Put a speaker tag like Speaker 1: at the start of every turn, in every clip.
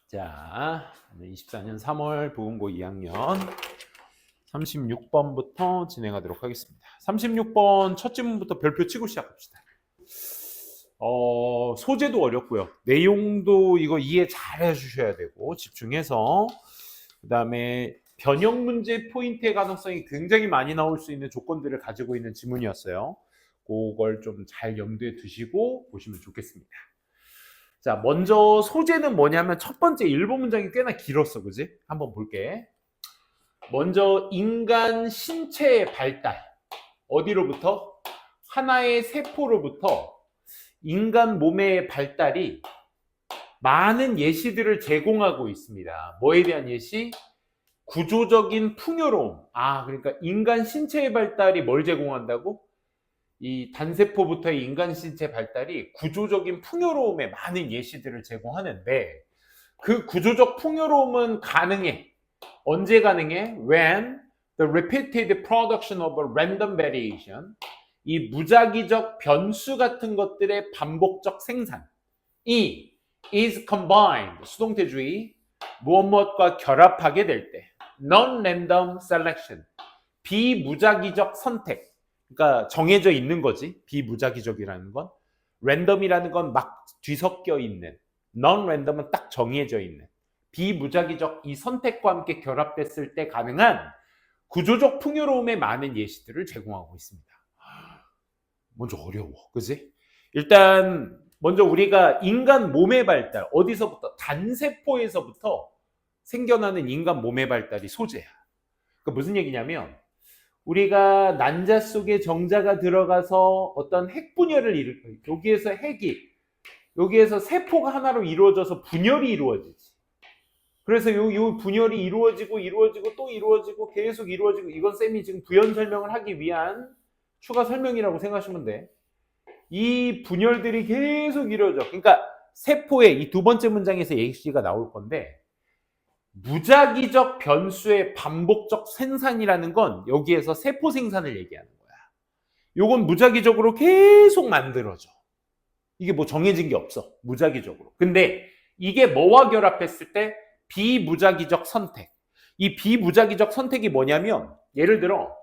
Speaker 1: 자, 24년 3월 보건고 2학년 36번부터 진행하도록 하겠습니다. 36번 첫 지문부터 별표 치고 시작합시다. 소재도 어렵고요. 내용도 이거 이해 잘 해주셔야 되고 집중해서, 그 다음에 변형 문제 포인트의 가능성이 굉장히 많이 나올 수 있는 조건들을 가지고 있는 지문이었어요. 그걸 좀 잘 염두에 두시고 보시면 좋겠습니다. 자, 먼저 소재는 뭐냐면 첫 번째 일본 문장이 꽤나 길었어, 그지? 한번 볼게. 먼저 인간 신체의 발달. 어디로부터? 하나의 세포로부터 인간 몸의 발달이 많은 예시들을 제공하고 있습니다. 뭐에 대한 예시? 구조적인 풍요로움. 그러니까 인간 신체의 발달이 뭘 제공한다고? 이 단세포부터의 인간 신체 발달이 구조적인 풍요로움에 많은 예시들을 제공하는데, 그 구조적 풍요로움은 가능해. 언제 가능해? When the repeated production of a random variation, 이 무작위적 변수 같은 것들의 반복적 생산이 is combined, 수동태주의, 무엇과 결합하게 될 때, non-random selection, 비무작위적 선택, 그러니까 정해져 있는 거지. 비무작위적이라는 건. 랜덤이라는 건 막 뒤섞여 있는, non-random은 딱 정해져 있는, 비무작위적 이 선택과 함께 결합됐을 때 가능한 구조적 풍요로움의 많은 예시들을 제공하고 있습니다. 먼저 어려워, 그지? 일단 먼저 우리가 인간 몸의 발달, 어디서부터? 단세포에서부터 생겨나는 인간 몸의 발달이 소재야. 그러니까 무슨 얘기냐면, 우리가 난자 속에 정자가 들어가서 어떤 핵분열을 일으켜, 여기에서 세포가 하나로 이루어져서 분열이 이루어지지. 그래서 요 분열이 이루어지고 또 이루어지고 계속 이루어지고, 이건 쌤이 지금 부연 설명을 하기 위한 추가 설명이라고 생각하시면 돼. 이 분열들이 계속 이루어져. 그러니까 세포의 이 두 번째 문장에서 예시가 나올 건데, 무작위적 변수의 반복적 생산이라는 건 여기에서 세포 생산을 얘기하는 거야. 요건 무작위적으로 계속 만들어져. 이게 뭐 정해진 게 없어. 무작위적으로. 근데 이게 뭐와 결합했을 때? 비무작위적 선택. 이 비무작위적 선택이 뭐냐면, 예를 들어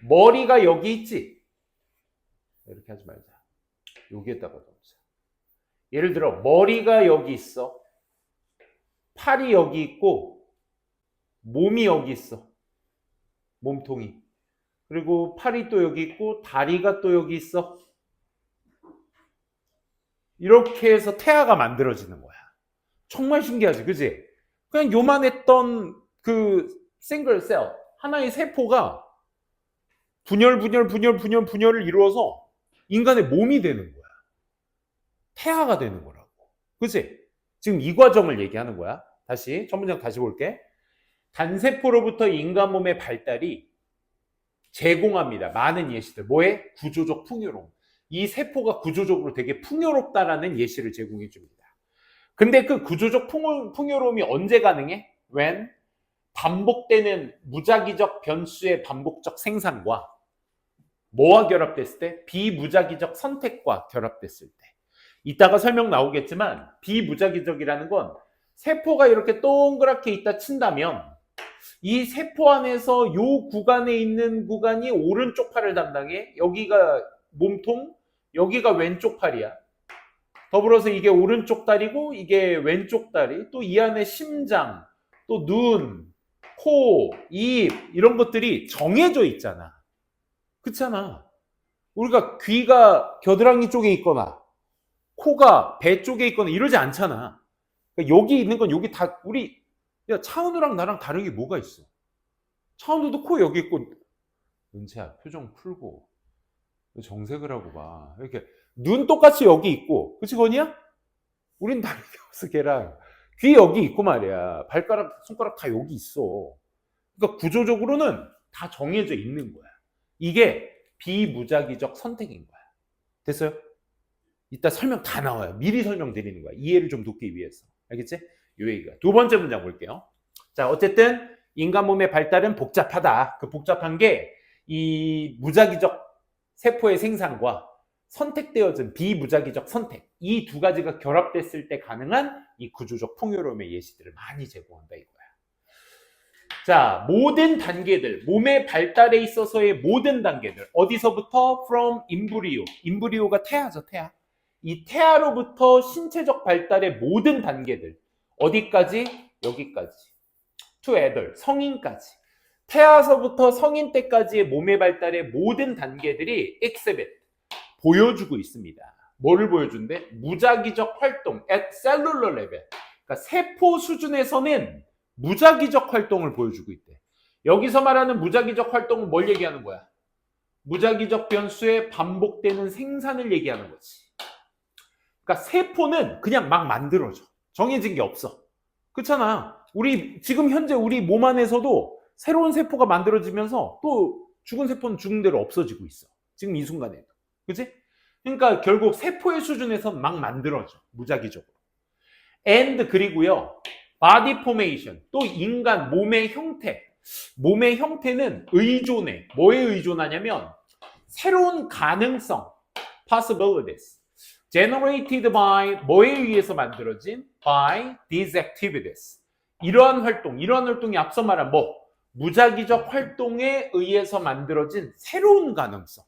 Speaker 1: 머리가 여기 있지? 이렇게 하지 말자. 여기에다가 넣자. 예를 들어 머리가 여기 있어. 팔이 여기 있고 몸이 여기 있어. 몸통이. 그리고 팔이 또 여기 있고 다리가 또 여기 있어. 이렇게 해서 태아가 만들어지는 거야. 정말 신기하지, 그지? 그냥 요만했던 그 싱글 셀, 하나의 세포가 분열을 이루어서 인간의 몸이 되는 거야. 태아가 되는 거라고. 그치? 지금 이 과정을 얘기하는 거야. 다시, 첫 문장 다시 볼게. 단세포로부터 인간 몸의 발달이 제공합니다. 많은 예시들. 뭐에? 구조적 풍요로움. 이 세포가 구조적으로 되게 풍요롭다라는 예시를 제공해 줍니다. 근데 그 구조적 풍요로움이 언제 가능해? When 반복되는 무작위적 변수의 반복적 생산과 뭐와 결합됐을 때? 비무작위적 선택과 결합됐을 때. 이따가 설명 나오겠지만, 비무작위적이라는 건 세포가 이렇게 동그랗게 있다 친다면, 이 세포 안에서 요 구간에 있는 구간이 오른쪽 팔을 담당해. 여기가 몸통, 여기가 왼쪽 팔이야. 더불어서 이게 오른쪽 다리고 이게 왼쪽 다리, 또 이 안에 심장, 또 눈, 코, 입, 이런 것들이 정해져 있잖아. 그렇잖아. 우리가 귀가 겨드랑이 쪽에 있거나 코가 배 쪽에 있거나 이러지 않잖아. 그러니까 여기 있는 건 여기 다 우리, 야, 차은우랑 나랑 다른 게 뭐가 있어? 차은우도 코 여기 있고, 은채야 표정 풀고 정색을 하고 봐. 이렇게 눈 똑같이 여기 있고, 그치 건이야? 우린 다른 게 없어. 걔랑 귀 여기 있고 말이야. 발가락, 손가락 다 여기 있어. 그러니까 구조적으로는 다 정해져 있는 거야. 이게 비무작위적 선택인 거야. 됐어요? 이따 설명 다 나와요. 미리 설명드리는 거야. 이해를 좀 돕기 위해서. 알겠지? 요 얘기가. 두 번째 문장 볼게요. 자, 어쨌든 인간 몸의 발달은 복잡하다. 그 복잡한 게 이 무작위적 세포의 생산과 선택되어진 비무작위적 선택, 이 두 가지가 결합됐을 때 가능한 이 구조적 풍요로움의 예시들을 많이 제공한다 이거야. 자, 모든 단계들, 몸의 발달에 있어서의 모든 단계들, 어디서부터? From embryo. embryo가 태아죠, 태아. 이 태아로부터 신체적 발달의 모든 단계들, 어디까지? 여기까지. To adult, 성인까지. 태아서부터 성인 때까지의 몸의 발달의 모든 단계들이 exhibit, 보여주고 있습니다. 뭐를 보여준대? 무작위적 활동, at cellular level. 그러니까 세포 수준에서는 무작위적 활동을 보여주고 있대. 여기서 말하는 무작위적 활동은 뭘 얘기하는 거야? 무작위적 변수의 반복되는 생산을 얘기하는 거지. 그러니까 세포는 그냥 막 만들어져. 정해진 게 없어. 그렇잖아. 우리 지금 현재 우리 몸 안에서도 새로운 세포가 만들어지면서 또 죽은 세포는 죽은 대로 없어지고 있어. 지금 이 순간에도. 그치? 그러니까 결국 세포의 수준에서 막 만들어져. 무작위적으로. and 그리고요. body formation. 또 인간 몸의 형태. 몸의 형태는 의존해. 뭐에 의존하냐면 새로운 가능성. possibilities. generated by 뭐에 의해서 만들어진? by these activities. 이러한 활동이 앞서 말한 뭐? 무작위적 활동에 의해서 만들어진 새로운 가능성.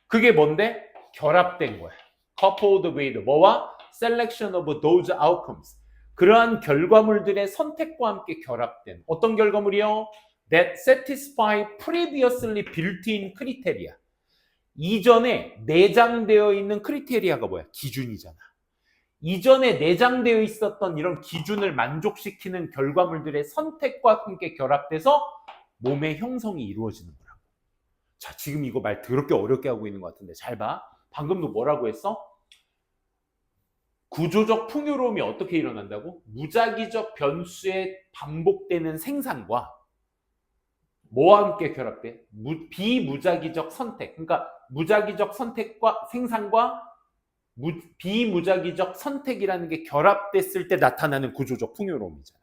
Speaker 1: 그게 뭔데? 결합된 거야. coupled with 뭐와? selection of those outcomes. 그러한 결과물들의 선택과 함께 결합된 어떤 결과물이요? that satisfy previously built-in criteria. 이전에 내장되어 있는 크리테리아가 뭐야? 기준이잖아. 이전에 내장되어 있었던 이런 기준을 만족시키는 결과물들의 선택과 함께 결합돼서 몸의 형성이 이루어지는 거라고. 자, 지금 이거 말 더럽게 어렵게 하고 있는 것 같은데 잘 봐. 방금도 뭐라고 했어? 구조적 풍요로움이 어떻게 일어난다고? 무작위적 변수의 반복되는 생산과 뭐와 함께 결합돼? 비무작위적 선택. 그러니까 무작위적 선택과 생산과 비무작위적 선택이라는 게 결합됐을 때 나타나는 구조적 풍요로움이잖아.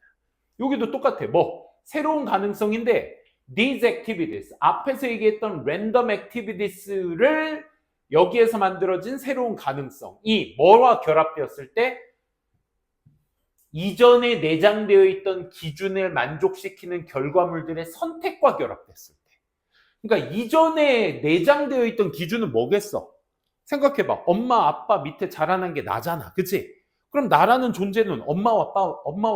Speaker 1: 여기도 똑같아. 뭐? 새로운 가능성인데 these activities, 앞에서 얘기했던 random activities를 여기에서 만들어진 새로운 가능성이 뭐와 결합되었을 때 이전에 내장되어 있던 기준을 만족시키는 결과물들의 선택과 결합됐을 때. 그러니까 이전에 내장되어 있던 기준은 뭐겠어? 생각해봐. 엄마, 아빠 밑에 자라난 게 나잖아. 그치? 그럼 나라는 존재는 엄마와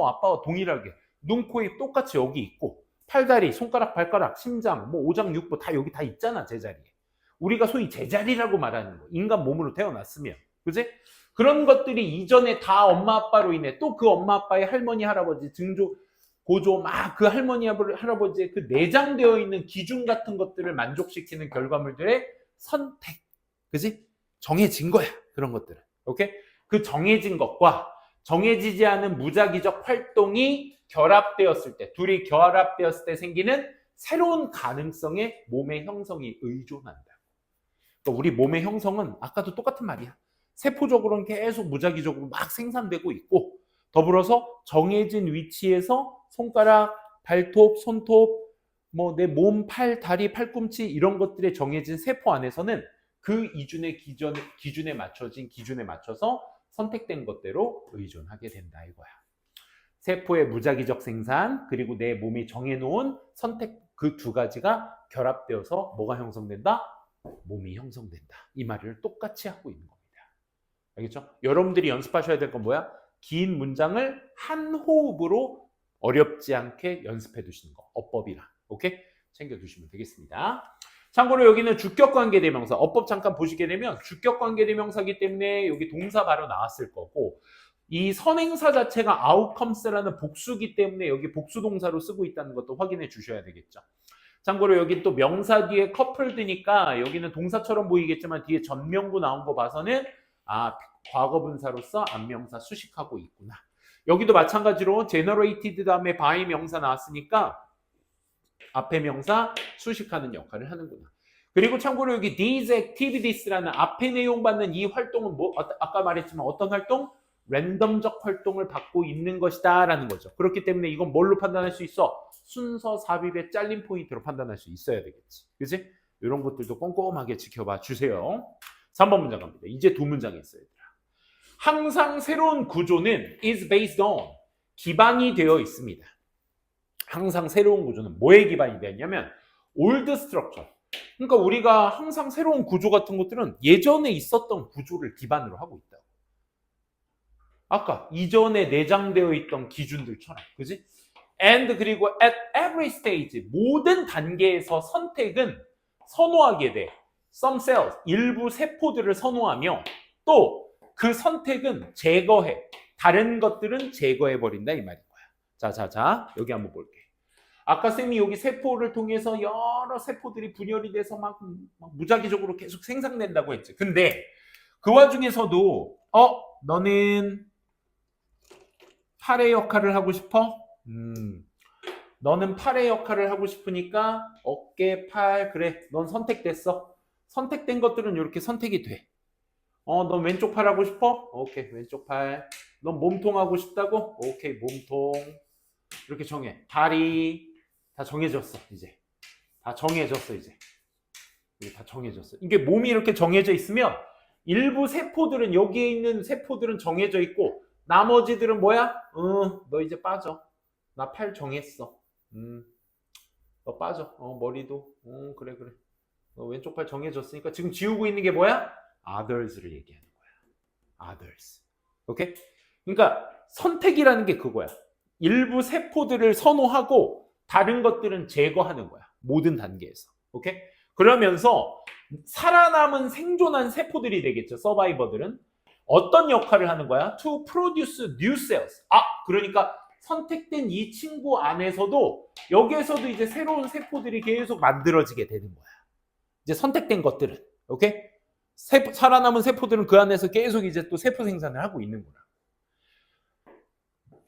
Speaker 1: 아빠와 동일하게 눈, 코, 입 똑같이 여기 있고 팔다리, 손가락, 발가락, 심장, 뭐 오장, 육부 다 여기 다 있잖아. 제자리에. 우리가 소위 제자리라고 말하는 거. 인간 몸으로 태어났으면. 그치? 그런 것들이 이전에 다 엄마, 아빠로 인해 또 그 엄마, 아빠의 할머니, 할아버지, 증조, 고조 막 그 할머니, 할아버지의 그 내장되어 있는 기준 같은 것들을 만족시키는 결과물들의 선택. 그치? 정해진 거야. 그런 것들은. 오케이? 그 정해진 것과 정해지지 않은 무작위적 활동이 결합되었을 때, 둘이 결합되었을 때 생기는 새로운 가능성에 몸의 형성이 의존한다. 그러니까 우리 몸의 형성은 아까도 똑같은 말이야. 세포적으로는 계속 무작위적으로 막 생산되고 있고 더불어서 정해진 위치에서 손가락, 발톱, 손톱, 뭐 내 몸, 팔, 다리, 팔꿈치 이런 것들의 정해진 세포 안에서는 그 기준에 맞춰서 선택된 것대로 의존하게 된다 이거야. 세포의 무작위적 생산 그리고 내 몸이 정해놓은 선택 그 두 가지가 결합되어서 뭐가 형성된다? 몸이 형성된다. 이 말을 똑같이 하고 있는 겁니다. 알겠죠? 여러분들이 연습하셔야 될 건 뭐야? 긴 문장을 한 호흡으로 어렵지 않게 연습해 두시는 거. 어법이랑. 오케이? 챙겨 두시면 되겠습니다. 참고로 여기는 주격관계대명사. 어법 잠깐 보시게 되면 주격관계대명사이기 때문에 여기 동사 바로 나왔을 거고 이 선행사 자체가 outcomes라는 복수기 때문에 여기 복수동사로 쓰고 있다는 것도 확인해 주셔야 되겠죠. 참고로 여기 또 명사 뒤에 coupled니까 여기는 동사처럼 보이겠지만 뒤에 전명구 나온 거 봐서는 과거분사로서 안명사 수식하고 있구나. 여기도 마찬가지로 generated 다음에 by 명사 나왔으니까 앞에 명사 수식하는 역할을 하는구나. 그리고 참고로 여기 these activities라는 앞에 내용 받는 이 활동은 뭐 아까 말했지만 어떤 활동? 랜덤적 활동을 받고 있는 것이다 라는 거죠. 그렇기 때문에 이건 뭘로 판단할 수 있어? 순서 삽입의 잘린 포인트로 판단할 수 있어야 되겠지. 그치? 이런 것들도 꼼꼼하게 지켜봐 주세요. 3번 문장 갑니다. 이제 두 문장 있어요. 항상 새로운 구조는 is based on 기반이 되어 있습니다. 항상 새로운 구조는 뭐에 기반이 되어 있냐면 old structure. 그러니까 우리가 항상 새로운 구조 같은 것들은 예전에 있었던 구조를 기반으로 하고 있다. 아까 이전에 내장되어 있던 기준들처럼, 그지? And 그리고 at every stage 모든 단계에서 선택은 선호하게 돼. Some cells 일부 세포들을 선호하며 또 그 선택은 제거해. 다른 것들은 제거해 버린다 이 말인 거야. 자 여기 한번 볼게. 아까 쌤이 여기 세포를 통해서 여러 세포들이 분열이 돼서 막 무작위적으로 계속 생산된다고 했지. 근데 그 와중에서도 너는 팔의 역할을 하고 싶어? 너는 팔의 역할을 하고 싶으니까 어깨, 팔, 그래. 넌 선택됐어. 선택된 것들은 이렇게 선택이 돼. 넌 왼쪽 팔 하고 싶어? 오케이, 왼쪽 팔. 넌 몸통 하고 싶다고? 오케이, 몸통. 이렇게 정해. 다리 다 정해졌어, 이제. 다 정해졌어, 이제. 이게 다 정해졌어. 이게 몸이 이렇게 정해져 있으면 일부 세포들은 여기에 있는 세포들은 정해져 있고 나머지들은 뭐야? 너 이제 빠져. 나 팔 정했어. 너 빠져. 머리도. 그래. 너 왼쪽 팔 정해졌으니까 지금 지우고 있는 게 뭐야? others를 얘기하는 거야. others. 오케이? 그러니까 선택이라는 게 그거야. 일부 세포들을 선호하고 다른 것들은 제거하는 거야. 모든 단계에서. 오케이? 그러면서 살아남은 생존한 세포들이 되겠죠. 서바이버들은. 어떤 역할을 하는 거야? To produce new cells. 그러니까 선택된 이 친구 안에서도 여기에서도 이제 새로운 세포들이 계속 만들어지게 되는 거야. 이제 선택된 것들은. 오케이? 살아남은 세포들은 그 안에서 계속 이제 또 세포 생산을 하고 있는구나.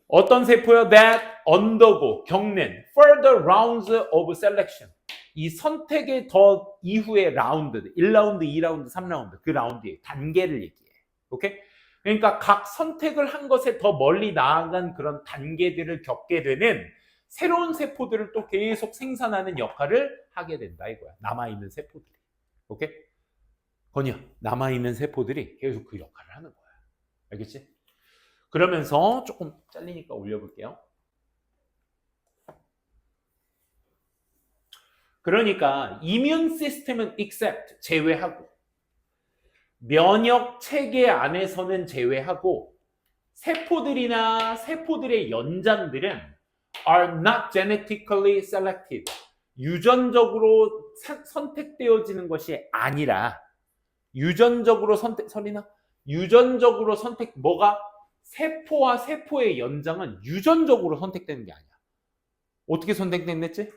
Speaker 1: 어떤 세포요? That undergo, 겪는 further rounds of selection. 이 선택의 더 이후의 라운드, 1라운드, 2라운드, 3라운드, 그 라운드의 단계를 얘기해. 오케이? 그러니까 각 선택을 한 것에 더 멀리 나아간 그런 단계들을 겪게 되는 새로운 세포들을 또 계속 생산하는 역할을 하게 된다 이거야. 남아있는 세포들이. 오케이? 건이야, 남아있는 세포들이 계속 그 역할을 하는 거야. 알겠지? 그러면서 조금 잘리니까 올려볼게요. 그러니까 이뮨 시스템은 except 제외하고 면역 체계 안에서는 제외하고 세포들이나 세포들의 연장들은 are not genetically selected. 유전적으로 선택되어지는 것이 아니라 유전적으로 뭐가 세포와 세포의 연장은 유전적으로 선택되는 게 아니야. 어떻게 선택됐지?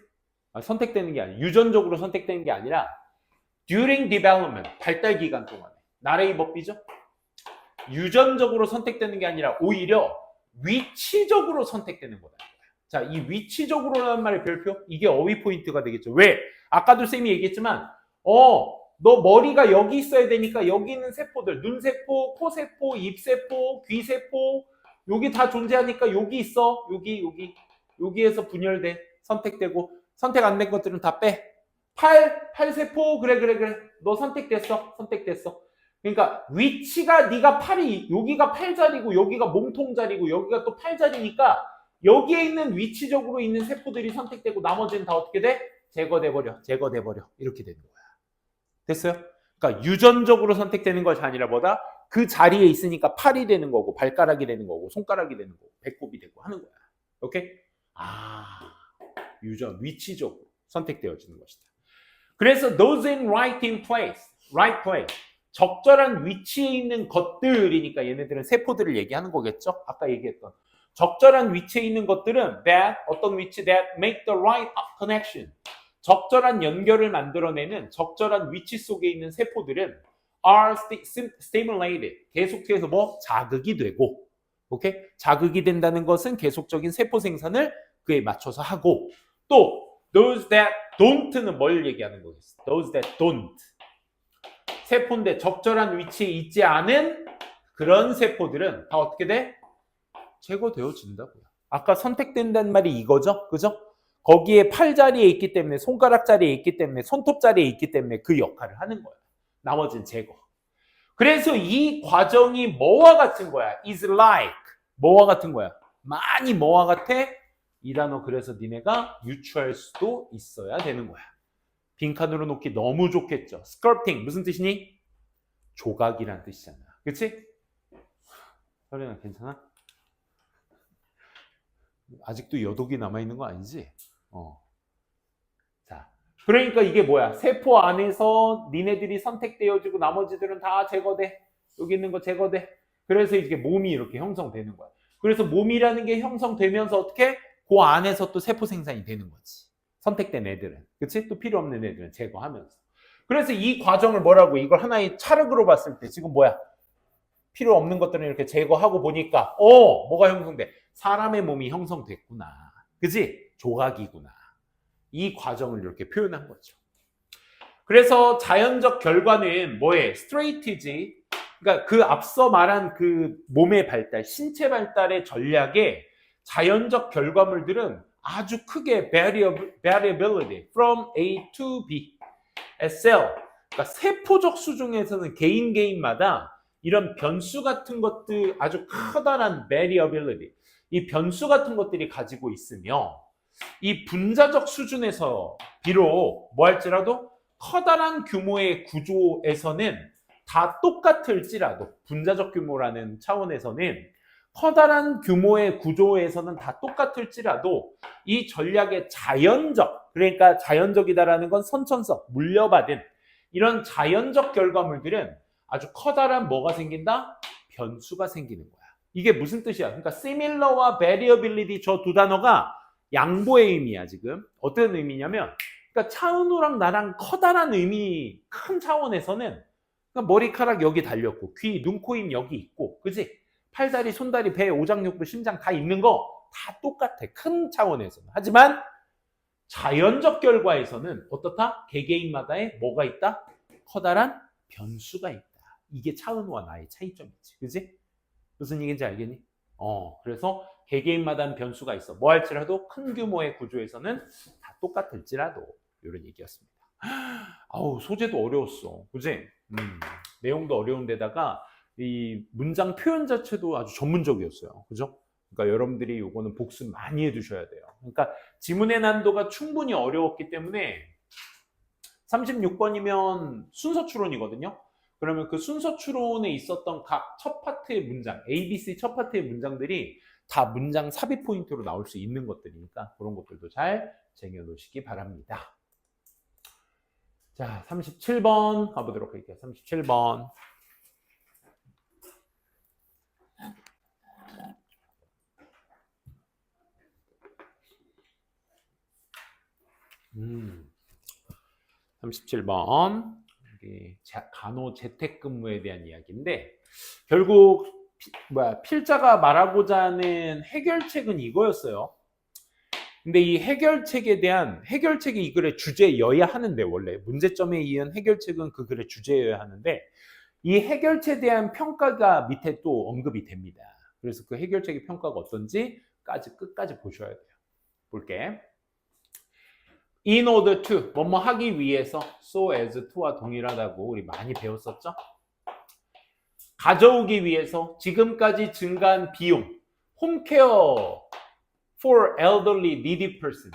Speaker 1: 선택되는 게 아니야. 유전적으로 선택되는 게 아니라 during development, 발달 기간 동안에. 나레이 법비죠? 유전적으로 선택되는 게 아니라 오히려 위치적으로 선택되는 거다. 자, 이 위치적으로라는 말의 별표, 이게 어휘 포인트가 되겠죠. 왜? 아까도 쌤이 얘기했지만 너 머리가 여기 있어야 되니까 여기 있는 세포들, 눈세포, 코세포, 입세포, 귀세포 여기 다 존재하니까 여기 있어. 여기에서 분열돼. 선택되고 선택 안 된 것들은 다 빼. 팔세포 그래. 너 선택됐어. 그러니까 위치가 네가 팔이 여기가 팔자리고 여기가 몸통자리고 여기가 또 팔자리니까 여기에 있는 위치적으로 있는 세포들이 선택되고 나머지는 다 어떻게 돼? 제거돼 버려. 이렇게 되는 거야. 됐어요? 그러니까 유전적으로 선택되는 것이 아니라 뭐다? 그 자리에 있으니까 팔이 되는 거고 발가락이 되는 거고 손가락이 되는 거고 배꼽이 되고 하는 거야. 오케이? 위치적으로 선택되어지는 것이다. 그래서 those in right place. 적절한 위치에 있는 것들이니까 얘네들은 세포들을 얘기하는 거겠죠? 아까 얘기했던 적절한 위치에 있는 것들은 어떤 위치? that make the right connection. 적절한 연결을 만들어내는 적절한 위치 속에 있는 세포들은 are stimulated. 계속해서 자극이 되고, 오케이? 자극이 된다는 것은 계속적인 세포 생산을 그에 맞춰서 하고, 또 those that don't는 뭘 얘기하는 거겠어? those that don't. 세포인데 적절한 위치에 있지 않은 그런 세포들은 다 어떻게 돼? 제거되어진다고요. 아까 선택된다는 말이 이거죠? 그죠? 거기에 팔 자리에 있기 때문에 손가락 자리에 있기 때문에 손톱 자리에 있기 때문에 그 역할을 하는 거예요. 나머지는 제거. 그래서 이 과정이 뭐와 같은 거야? is like. 뭐와 같은 거야? 많이 뭐와 같아? 이 단어 그래서 니네가 유추할 수도 있어야 되는 거야. 빈칸으로 놓기 너무 좋겠죠. skirting 무슨 뜻이니? 조각이란 뜻이잖아. 그치? 설현아 괜찮아? 아직도 여독이 남아있는 거 아니지? 자, 그러니까 이게 뭐야? 세포 안에서 니네들이 선택되어지고 나머지들은 다 제거돼. 여기 있는 거 제거돼. 그래서 이게 몸이 이렇게 형성되는 거야. 그래서 몸이라는 게 형성되면서 어떻게? 그 안에서 또 세포 생산이 되는 거지. 선택된 애들은. 그치? 또 필요 없는 애들은 제거하면서. 그래서 이 과정을 뭐라고? 이걸 하나의 차력으로 봤을 때 지금 뭐야? 필요 없는 것들은 이렇게 제거하고 보니까 뭐가 형성돼? 사람의 몸이 형성됐구나. 그치? 조각이구나. 이 과정을 이렇게 표현한 거죠. 그래서 자연적 결과는 뭐에? 스트레이트지. 그러니까 그 앞서 말한 그 몸의 발달, 신체 발달의 전략에 자연적 결과물들은 아주 크게 variability from A to B. cell. 그러니까 세포적 수준에서는 개인마다 이런 변수 같은 것들 아주 커다란 variability. 이 변수 같은 것들이 가지고 있으며 이 분자적 수준에서 비록 뭐 할지라도 커다란 규모의 구조에서는 다 똑같을지라도 분자적 규모라는 차원에서는 커다란 규모의 구조에서는 다 똑같을지라도 이 전략의 자연적, 그러니까 자연적이다라는 건 선천성, 물려받은 이런 자연적 결과물들은 아주 커다란 뭐가 생긴다? 변수가 생기는 거야. 이게 무슨 뜻이야? 그러니까 similar와 variability 저 두 단어가 양보의 의미야 지금. 어떤 의미냐면 그러니까 차은우랑 나랑 커다란 의미 큰 차원에서는 그러니까 머리카락 여기 달렸고 귀, 눈, 코, 입 여기 있고 그지? 팔다리, 손다리, 배, 오장육부, 심장 다 있는 거 다 똑같아. 큰 차원에서는. 하지만 자연적 결과에서는 어떻다? 개개인마다의 뭐가 있다? 커다란 변수가 있다. 이게 차은우와 나의 차이점이지. 그지? 무슨 얘기인지 알겠니? 그래서 개개인마다는 변수가 있어. 뭐 할지라도 큰 규모의 구조에서는 다 똑같을지라도 이런 얘기였습니다. 아우 소재도 어려웠어. 그지? 내용도 어려운 데다가 이 문장 표현 자체도 아주 전문적이었어요. 그죠? 그러니까 여러분들이 요거는 복습 많이 해두셔야 돼요. 그러니까 지문의 난도가 충분히 어려웠기 때문에 36번이면 순서 추론이거든요. 그러면 그 순서 추론에 있었던 각 첫 파트의 문장, ABC 첫 파트의 문장들이 다 문장 삽입 포인트로 나올 수 있는 것들이니까 그런 것들도 잘 쟁여놓으시기 바랍니다. 자, 37번 가보도록 할게요. 37번. 음. 37번 간호 재택근무에 대한 이야기인데 결국 필자가 말하고자 하는 해결책은 이거였어요. 근데 이 해결책에 대한 해결책이 이 글의 주제여야 하는데 원래 문제점에 의한 해결책은 그 글의 주제여야 하는데 이 해결책에 대한 평가가 밑에 또 언급이 됩니다. 그래서 그 해결책의 평가가 어떤지까지 끝까지 보셔야 돼요. 볼게. In order to, 뭐뭐 하기 위해서, so as to와 동일하다고 우리 많이 배웠었죠? 가져오기 위해서 지금까지 증가한 비용, 홈케어 for elderly needy person,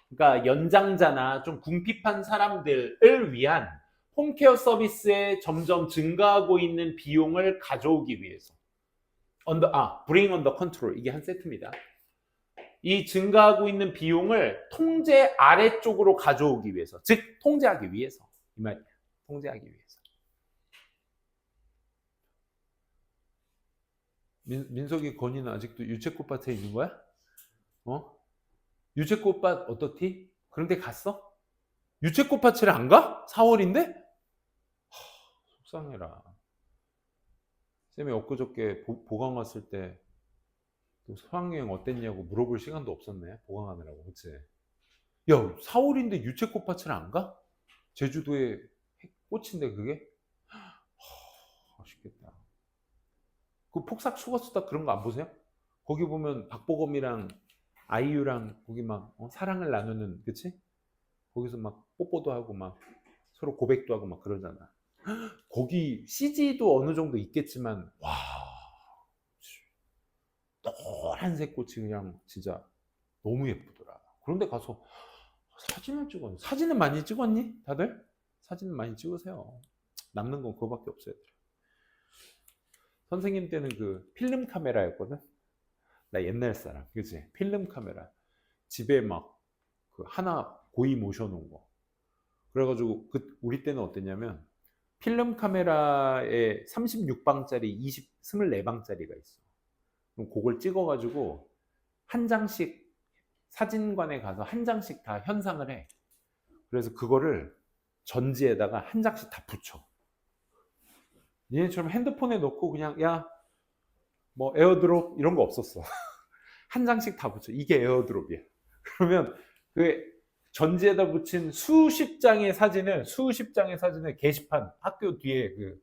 Speaker 1: 그러니까 연장자나 좀 궁핍한 사람들을 위한 홈케어 서비스에 점점 증가하고 있는 비용을 가져오기 위해서 bring under control, 이게 한 세트입니다. 이 증가하고 있는 비용을 통제 아래쪽으로 가져오기 위해서, 즉 통제하기 위해서, 이 말이야. 통제하기 위해서. 민석이 건이는 아직도 유채꽃밭에 있는 거야? 유채꽃밭 어떻디? 그런데 갔어? 유채꽃밭을 안 가? 4월인데? 속상해라. 쌤이 엊그저께 보강 왔을 때 수학여행 어땠냐고 물어볼 시간도 없었네. 보강하느라고. 그치? 야, 4월인데 유채꽃밭을 안 가? 제주도에 꽃인데 그게? 아쉽겠다. 그 폭삭 속았수다 그런 거 안 보세요? 거기 보면 박보검이랑 아이유랑 거기 막 사랑을 나누는, 그치? 거기서 막 뽀뽀도 하고 막 서로 고백도 하고 막 그러잖아. 거기 CG도 어느 정도 있겠지만 와 노란색 꽃이 그냥 진짜 너무 예쁘더라. 그런데 가서 사진을 찍었니? 사진은 많이 찍었니? 다들? 사진은 많이 찍으세요. 남는 건 그거밖에 없어요. 선생님 때는 그 필름 카메라였거든. 나 옛날 사람, 그치? 필름 카메라 집에 막 그 하나 고이 모셔놓은 거. 그래가지고 그 우리 때는 어땠냐면 필름 카메라에 36방짜리 24방짜리가 있어. 그럼 그걸 찍어가지고 한 장씩 사진관에 가서 한 장씩 다 현상을 해. 그래서 그거를 전지에다가 한 장씩 다 붙여. 얘네처럼 핸드폰에 넣고 그냥 야 뭐 에어드롭 이런 거 없었어. 한 장씩 다 붙여. 이게 에어드롭이야. 그러면 그 전지에다 붙인 수십 장의 사진을 게시판 학교 뒤에 그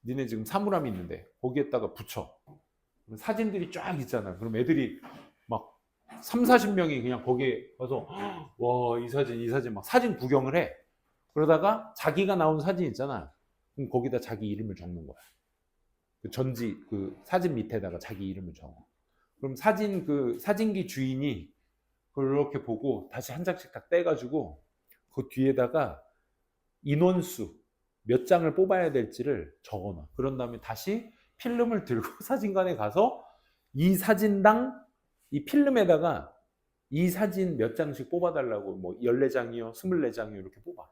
Speaker 1: 니네 지금 사물함이 있는데 거기에다가 붙여. 사진들이 쫙 있잖아. 그럼 애들이 막 3, 40명이 그냥 거기에 가서 와, 이 사진 막 사진 구경을 해. 그러다가 자기가 나온 사진 있잖아. 그럼 거기다 자기 이름을 적는 거야. 그 전지 그 사진 밑에다가 자기 이름을 적어. 그럼 사진기 주인이 그걸 이렇게 보고 다시 한 장씩 딱 떼가지고 그 뒤에다가 인원수 몇 장을 뽑아야 될지를 적어놔. 그런 다음에 다시 필름을 들고 사진관에 가서 이 사진당 이 필름에다가 이 사진 몇 장씩 뽑아달라고 뭐 14장이요, 24장이요 이렇게 뽑아.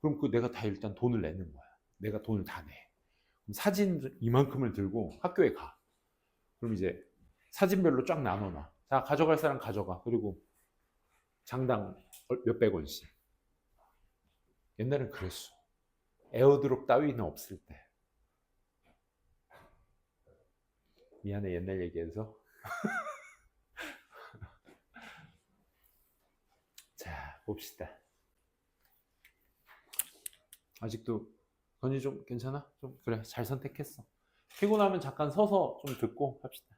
Speaker 1: 그럼 그 내가 다 일단 돈을 내는 거야. 내가 돈을 다 내. 그럼 사진 이만큼을 들고 학교에 가. 그럼 이제 사진별로 쫙 나눠놔. 자, 가져갈 사람 가져가. 그리고 장당 몇백 원씩. 옛날엔 그랬어. 에어드롭 따위는 없을 때. 미안해, 옛날 얘기해서. 자, 봅시다. 아직도 건이 좀 괜찮아? 좀 그래, 잘 선택했어. 피곤하면 잠깐 서서 좀 듣고 합시다.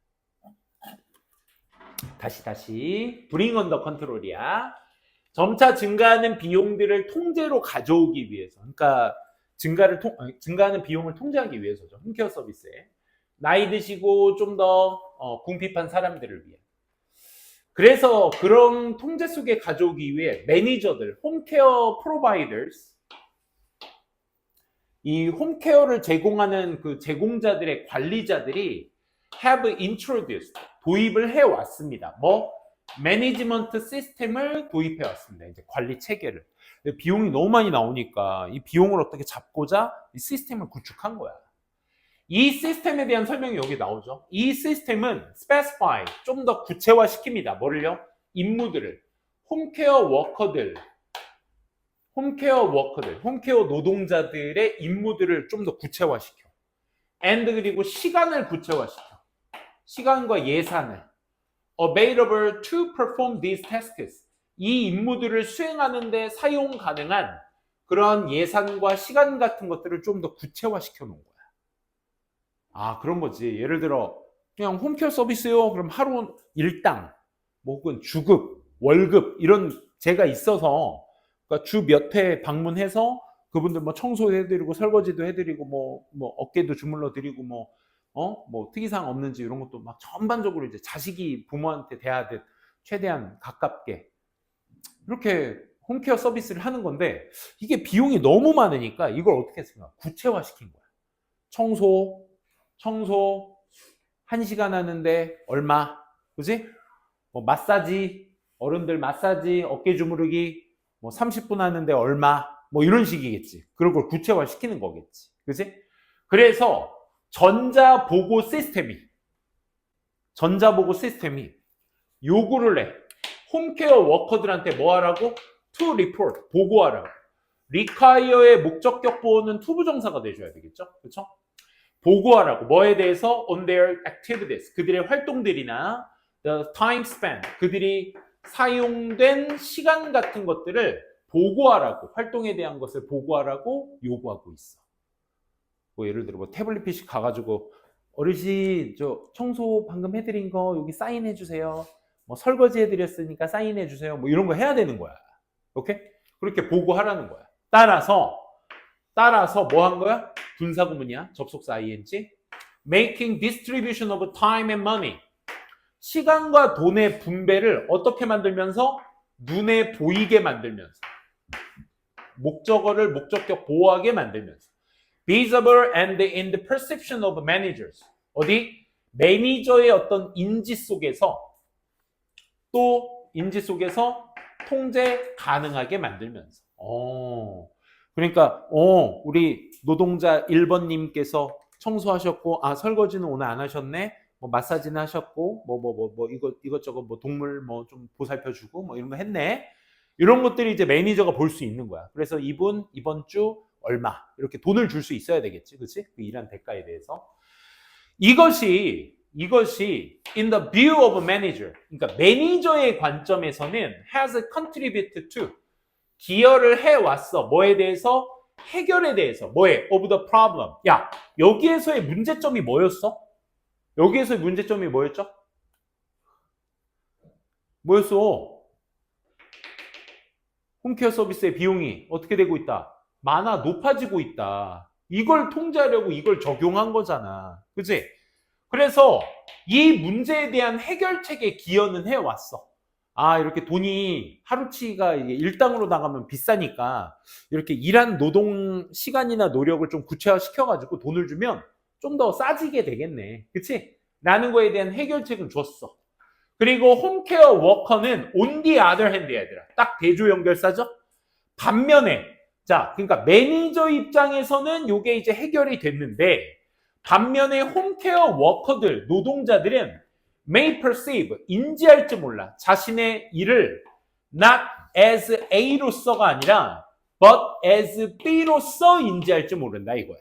Speaker 1: 다시 브링 언더 컨트롤이야. 점차 증가하는 비용들을 통제로 가져오기 위해서, 그러니까 증가하는 비용을 통제하기 위해서죠. 홈케어 서비스에 나이 드시고 좀 더 궁핍한 사람들을 위해. 그래서 그런 통제 속에 가져오기 위해 매니저들, 홈케어 프로바이더스, 이 홈케어를 제공하는 그 제공자들의 관리자들이 have introduced, 도입을 해왔습니다. 뭐 매니지먼트 시스템을 도입해왔습니다. 이제 관리 체계를. 비용이 너무 많이 나오니까 이 비용을 어떻게 잡고자 이 시스템을 구축한 거야. 이 시스템에 대한 설명이 여기 나오죠. 이 시스템은 specify, 좀 더 구체화시킵니다. 뭐를요? 임무들을. 홈케어 노동자들의 임무들을 좀 더 구체화시켜. and 그리고 시간을 구체화시켜. 시간과 예산을. available to perform these tasks. 이 임무들을 수행하는 데 사용 가능한 그런 예산과 시간 같은 것들을 좀 더 구체화시켜 놓은 거야. 아, 그런 거지. 예를 들어 그냥 홈케어 서비스요. 그럼 하루 일당, 뭐 혹은 주급, 월급 이런 제가 있어서 그러니까 주 몇 회 방문해서 그분들 뭐 청소해드리고 설거지도 해드리고 뭐 어깨도 주물러 드리고 뭐 특이사항 없는지 이런 것도 막 전반적으로 이제 자식이 부모한테 대하듯 최대한 가깝게 이렇게 홈케어 서비스를 하는 건데 이게 비용이 너무 많으니까 이걸 어떻게 했을까? 구체화시킨 거야. 청소 1시간 하는데 얼마? 그지? 뭐 마사지, 어른들 마사지, 어깨 주무르기 뭐 30분 하는데 얼마? 뭐 이런 식이겠지. 그런 걸 구체화시키는 거겠지. 그지? 그래서 전자보고 시스템이 요구를 해. 홈케어 워커들한테 뭐 하라고? To report, 보고하라고. require의 목적격 보호는 투부정사가 돼줘야 되겠죠? 그렇죠? 보고하라고. 뭐에 대해서? on their activities, 그들의 활동들이나 the time spent, 그들이 사용된 시간 같은 것들을 보고하라고, 활동에 대한 것을 보고하라고 요구하고 있어. 뭐 예를 들어 뭐 태블릿 PC 가가지고 어르신 저 청소 방금 해드린 거 여기 사인해 주세요. 뭐 설거지 해드렸으니까 사인해 주세요. 뭐 이런 거 해야 되는 거야. 오케이? 그렇게 보고하라는 거야. 따라서 따라서 뭐 한 거야? 분사구문이야. 접속사 ing. Making distribution of time and money. 시간과 돈의 분배를 어떻게 만들면서? 눈에 보이게 만들면서. 목적어를 목적격 보호하게 만들면서. Visible and in the perception of managers. 어디? 매니저의 어떤 인지 속에서 또 인지 속에서 통제 가능하게 만들면서. 그러니까 우리 노동자 1번님께서 청소하셨고 설거지는 오늘 안 하셨네. 뭐 마사지는 하셨고 뭐 이것저것 뭐 동물 뭐 좀 보살펴주고 뭐 이런 거 했네. 이런 것들이 이제 매니저가 볼 수 있는 거야. 그래서 이분 이번 주 얼마 이렇게 돈을 줄 수 있어야 되겠지, 그렇지? 그 일한 대가에 대해서. 이것이 in the view of a manager, 그러니까 매니저의 관점에서는 has contributed to, 기여를 해왔어. 뭐에 대해서? 해결에 대해서. 뭐에? of the problem. 야, 여기에서의 문제점이 뭐였어? 여기에서의 문제점이 뭐였죠? 뭐였어? 홈케어 서비스의 비용이 어떻게 되고 있다? 많아, 높아지고 있다. 이걸 통제하려고 이걸 적용한 거잖아. 그치? 그래서 이 문제에 대한 해결책에 기여는 해왔어. 이렇게 돈이 하루치가 일당으로 나가면 비싸니까 이렇게 일한 노동 시간이나 노력을 좀 구체화시켜가지고 돈을 주면 좀 더 싸지게 되겠네. 그치? 라는 거에 대한 해결책은 줬어. 그리고 홈케어 워커는 on the other hand, 얘들아. 딱 대조 연결사죠? 반면에, 자, 그러니까 매니저 입장에서는 이게 이제 해결이 됐는데, 반면에 홈케어 워커들, 노동자들은 may perceive, 인지할지 몰라. 자신의 일을 not as A로서가 아니라 but as B로서 인지할지 모른다 이거야.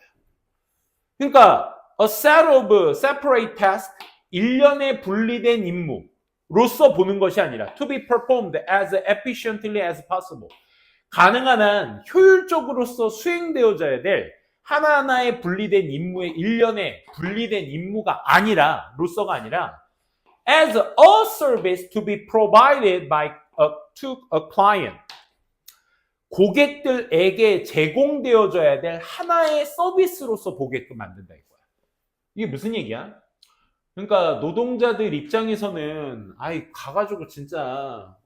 Speaker 1: 그러니까 a set of separate tasks, 일련의 분리된 임무로서 보는 것이 아니라 to be performed as efficiently as possible. 가능한 한 효율적으로서 수행되어져야 될 하나하나의 분리된 임무의 일련의 분리된 임무가 아니라 로서가 아니라 as a service to be provided to a client. 고객들에게 제공되어져야 될 하나의 서비스로서 보게끔 만든다 이거야. 이게 무슨 얘기야? 그러니까 노동자들 입장에서는 가가지고 진짜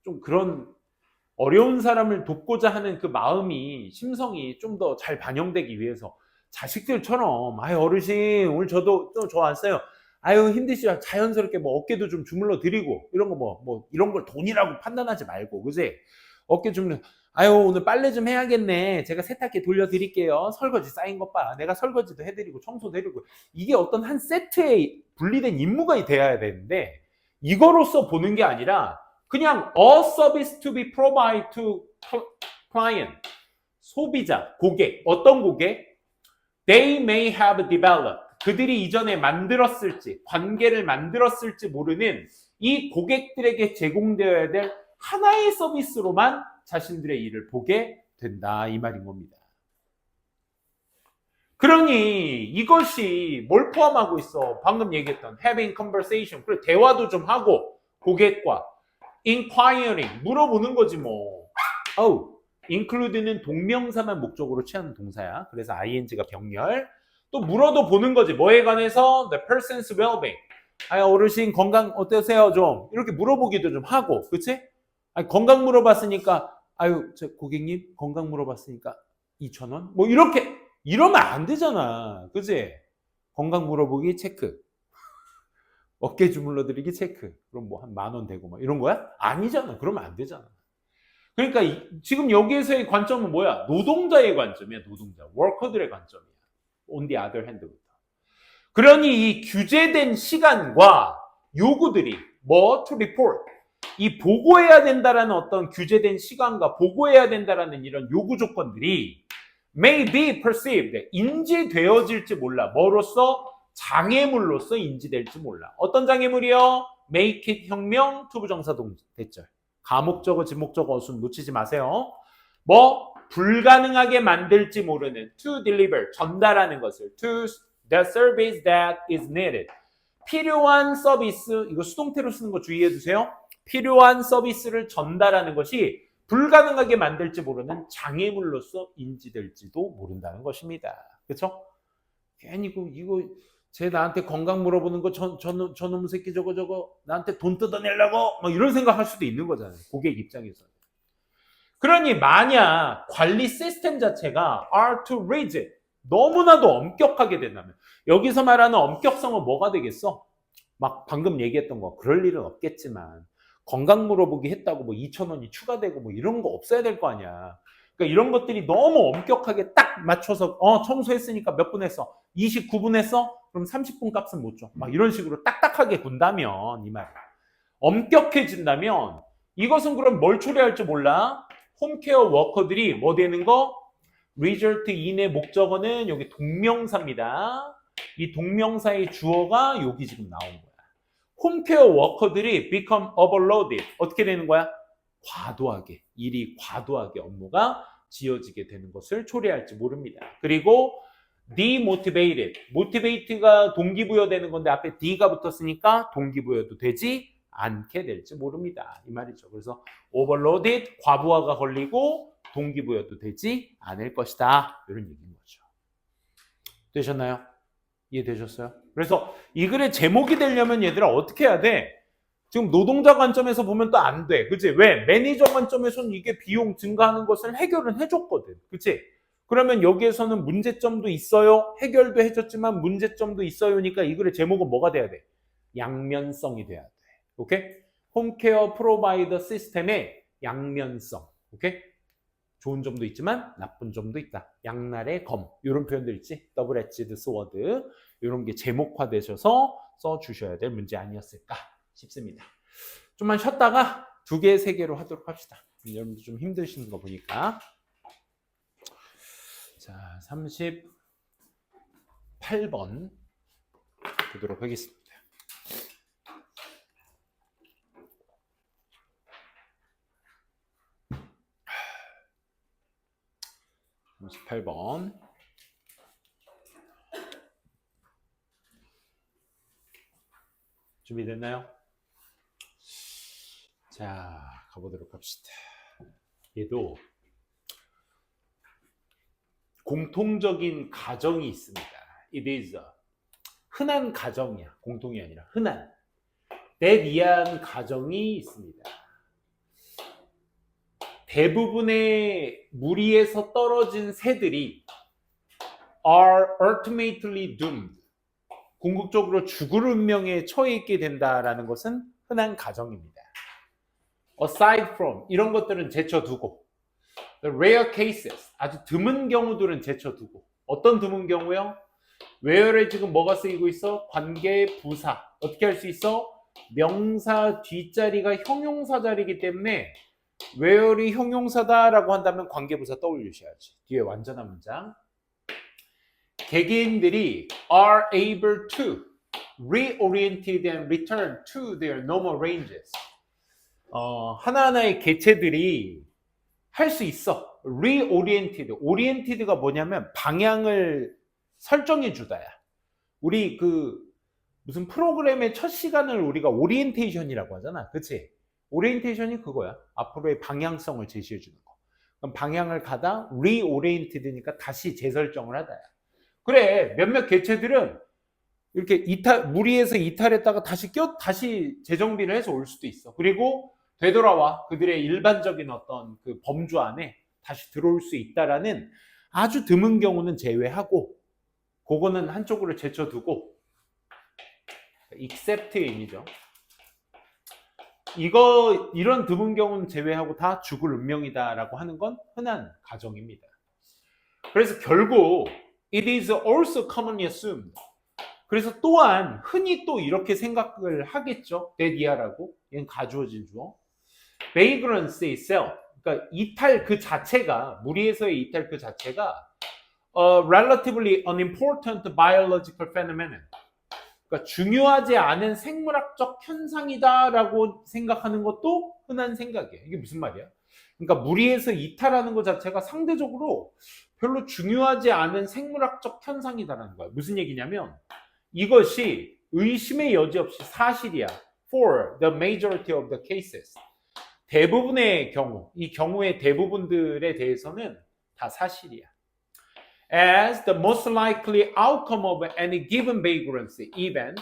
Speaker 1: 좀 그런 어려운 사람을 돕고자 하는 그 마음이 심성이 좀 더 잘 반영되기 위해서 자식들처럼 어르신 오늘 저도 저 왔어요. 힘드시죠? 자연스럽게 뭐 어깨도 좀 주물러 드리고 이런 거 뭐 이런 걸 돈이라고 판단하지 말고 그지? 어깨 주물러 오늘 빨래 좀 해야겠네. 제가 세탁기 돌려드릴게요. 설거지 쌓인 것 봐. 내가 설거지도 해드리고 청소도 해드리고 이게 어떤 한 세트의 분리된 임무가 돼야 되는데 이거로서 보는 게 아니라 그냥 a service to be provided to client. 소비자, 고객. 어떤 고객? They may have developed. 그들이 이전에 만들었을지, 관계를 만들었을지 모르는 이 고객들에게 제공되어야 될 하나의 서비스로만 자신들의 일을 보게 된다. 이 말인 겁니다. 그러니 이것이 뭘 포함하고 있어? 방금 얘기했던 having conversation. 그래, 대화도 좀 하고 고객과 inquiring, 물어보는 거지 뭐. include는 동명사만 목적으로 취하는 동사야. 그래서 ing가 병렬. 또 물어도 보는 거지. 뭐에 관해서? The person's well-being. 어르신 건강 어떠세요? 좀 이렇게 물어보기도 좀 하고, 그치? 건강 물어봤으니까 저 고객님 건강 물어봤으니까 2,000원? 뭐 이렇게 이러면 안 되잖아. 그치? 건강 물어보기 체크. 어깨 주물러 드리기 체크. 그럼 뭐 한 10,000원 되고 뭐 이런 거야? 아니잖아. 그러면 안 되잖아. 그러니까 지금 여기에서의 관점은 뭐야? 노동자의 관점이야. 노동자. 워커들의 관점이야. On the other hand부터. 그러니 이 규제된 시간과 요구들이 to report. 이 보고해야 된다라는 어떤 규제된 시간과 보고해야 된다라는 이런 요구 조건들이 may be perceived. 인지되어질지 몰라. 뭐로서? 장애물로서 인지될지 몰라. 어떤 장애물이요? make it 혁명 투부정사 대절. 가목적어, 지목적어 어순 놓치지 마세요. 불가능하게 만들지 모르는 to deliver, 전달하는 것을 to the service that is needed. 필요한 서비스, 이거 수동태로 쓰는 거 주의해 두세요. 필요한 서비스를 전달하는 것이 불가능하게 만들지 모르는 장애물로서 인지될지도 모른다는 것입니다. 그렇죠? 괜히 이거 쟤 나한테 건강 물어보는 거 저놈 새끼 저거 나한테 돈 뜯어내려고 막 이런 생각할 수도 있는 거잖아요. 고객 입장에서. 그러니 만약 관리 시스템 자체가 are too rigid, 너무나도 엄격하게 된다면, 여기서 말하는 엄격성은 뭐가 되겠어? 막 방금 얘기했던 거 그럴 일은 없겠지만 건강 물어보기 했다고 뭐 2,000원이 추가되고 뭐 이런 거 없어야 될 거 아니야. 그러니까 이런 것들이 너무 엄격하게 딱 맞춰서 청소했으니까 몇 분 했어? 29분 했어? 그럼 30분 값은 못 줘. 막 이런 식으로 딱딱하게 군다면, 이 말. 엄격해진다면 이것은 그럼 뭘 초래할지 몰라? 홈케어 워커들이 뭐 되는 거? result in의 목적어는 여기 동명사입니다. 이 동명사의 주어가 여기 지금 나온 거야. 홈케어 워커들이 become overloaded. 어떻게 되는 거야? 과도하게, 일이 과도하게 업무가 지어지게 되는 것을 초래할지 모릅니다. 그리고 demotivated, motivate가 동기부여되는 건데 앞에 D가 붙었으니까 동기부여도 되지 않게 될지 모릅니다. 이 말이죠. 그래서 overloaded, 과부하가 걸리고 동기부여도 되지 않을 것이다. 이런 얘기인 거죠. 되셨나요? 이해되셨어요? 그래서 이 글의 제목이 되려면 얘들아 어떻게 해야 돼? 지금 노동자 관점에서 보면 또 안 돼. 그치? 왜? 매니저 관점에서는 이게 비용 증가하는 것을 해결은 해줬거든. 그치? 그러면 여기에서는 문제점도 있어요. 해결도 해줬지만 문제점도 있어요니까 이 글의 제목은 뭐가 돼야 돼? 양면성이 돼야 돼. 오케이? 홈케어 프로바이더 시스템의 양면성. 오케이? 좋은 점도 있지만 나쁜 점도 있다. 양날의 검. 이런 표현들 있지? 더블 엣지드 스워드. 이런 게 제목화되셔서 써주셔야 될 문제 아니었을까 싶습니다. 좀만 쉬었다가 2개, 3개로 하도록 합시다. 여러분들 좀 힘드신 거 보니까. 자, 38번 보도록 하겠습니다. 38번. 준비됐나요? 자, 가보도록 합시다. 얘도 공통적인 가정이 있습니다. It is a 흔한 가정이야. 공통이 아니라 흔한. 대비한 가정이 있습니다. 대부분의 무리에서 떨어진 새들이 are ultimately doomed. 궁극적으로 죽을 운명에 처해 있게 된다라는 것은 흔한 가정입니다. Aside from 이런 것들은 제쳐두고, the rare cases 아주 드문 경우들은 제쳐두고, 어떤 드문 경우요? where에 지금 뭐가 쓰이고 있어? 관계 부사. 어떻게 할 수 있어? 명사 뒷자리가 형용사 자리이기 때문에 where이 형용사다라고 한다면 관계부사 떠올리셔야지. 뒤에 완전한 문장. 개개인들이 are able to reoriented and return to their normal ranges. 하나하나의 개체들이 할 수 있어. reoriented. oriented가 뭐냐면 방향을 설정해 주다야. 우리 무슨 프로그램의 첫 시간을 우리가 오리엔테이션이라고 하잖아. 그치? 오리엔테이션이 그거야. 앞으로의 방향성을 제시해 주는 거. 그럼 방향을 가다 reoriented니까 다시 재설정을 하다야. 그래, 몇몇 개체들은 이렇게 무리해서 이탈했다가 다시 재정비를 해서 올 수도 있어. 그리고 되돌아와 그들의 일반적인 어떤 그 범주 안에 다시 들어올 수 있다라는 아주 드문 경우는 제외하고, 그거는 한쪽으로 제쳐두고, except의 의미죠. 이런 드문 경우는 제외하고 다 죽을 운명이다라고 하는 건 흔한 가정입니다. 그래서 결국 it is also commonly assumed. 그래서 또한 흔히 또 이렇게 생각을 하겠죠. 대디아라고. 얘는 가주어진 주어. vagrancy itself. 그러니까 이탈 그 자체가, 무리에서의 이탈 그 자체가 relatively unimportant biological phenomenon. 그러니까 중요하지 않은 생물학적 현상이다라고 생각하는 것도 흔한 생각이에요. 이게 무슨 말이야? 그러니까 무리해서 이탈하는 것 자체가 상대적으로 별로 중요하지 않은 생물학적 현상이다라는 거야. 무슨 얘기냐면 이것이 의심의 여지 없이 사실이야. For the majority of the cases. 대부분의 경우, 이 경우의 대부분들에 대해서는 다 사실이야. As the most likely outcome of any given vagrancy event,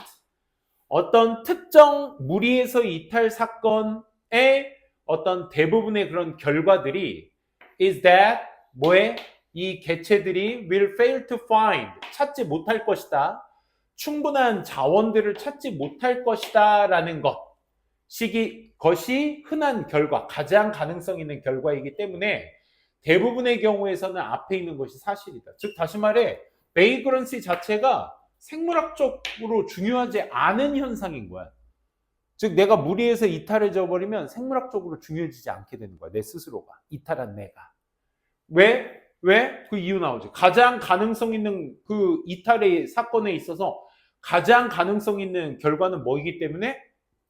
Speaker 1: 어떤 특정 무리에서 이탈 사건의 어떤 대부분의 그런 결과들이 is that 뭐에 이 개체들이 will fail to find 찾지 못할 것이다. 충분한 자원들을 찾지 못할 것이다 라는 것이 흔한 결과, 가장 가능성 있는 결과이기 때문에 대부분의 경우에서는 앞에 있는 것이 사실이다. 즉 다시 말해 베이그런시 자체가 생물학적으로 중요하지 않은 현상인 거야. 즉 내가 무리해서 이탈해져 버리면 생물학적으로 중요해지지 않게 되는 거야. 내 스스로가. 이탈한 내가. 왜? 그 이유 나오지. 가장 가능성 있는 그 이탈의 사건에 있어서 가장 가능성 있는 결과는 뭐이기 때문에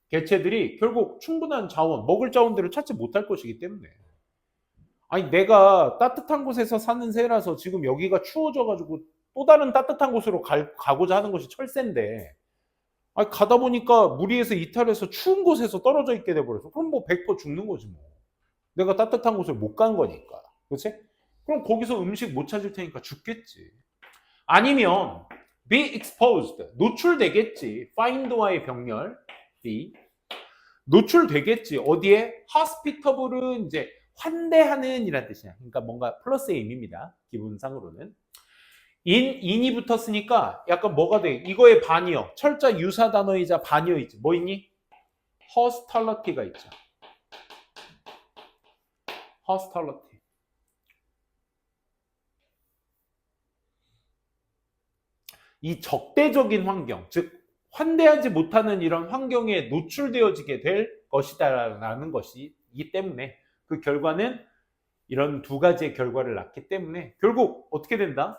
Speaker 1: 개체들이 결국 충분한 자원, 먹을 자원들을 찾지 못할 것이기 때문에. 아니 내가 따뜻한 곳에서 사는 새라서 지금 여기가 추워져가지고 또 다른 따뜻한 곳으로 가고자 하는 것이 철새인데 아니 가다 보니까 무리해서 이탈해서 추운 곳에서 떨어져 있게 돼버려서 그럼 뭐 100% 죽는 거지 뭐. 내가 따뜻한 곳을 못 간 거니까. 그렇지? 그럼 거기서 음식 못 찾을 테니까 죽겠지. 아니면 be exposed, 노출되겠지. find와의 병렬 B 노출되겠지. 어디에? hospitable은 이제 환대하는 이란 뜻이야. 그러니까 뭔가 플러스의 의미입니다. 기본상으로는. 인이 붙었으니까 약간 뭐가 돼? 이거의 반이어. 철자 유사 단어이자 반이어 있지. 뭐 있니? hostility가 있죠. hostility. 이 적대적인 환경, 즉 환대하지 못하는 이런 환경에 노출되어지게 될 것이다라는 것이기 때문에 그 결과는 이런 두 가지의 결과를 낳기 때문에 결국 어떻게 된다?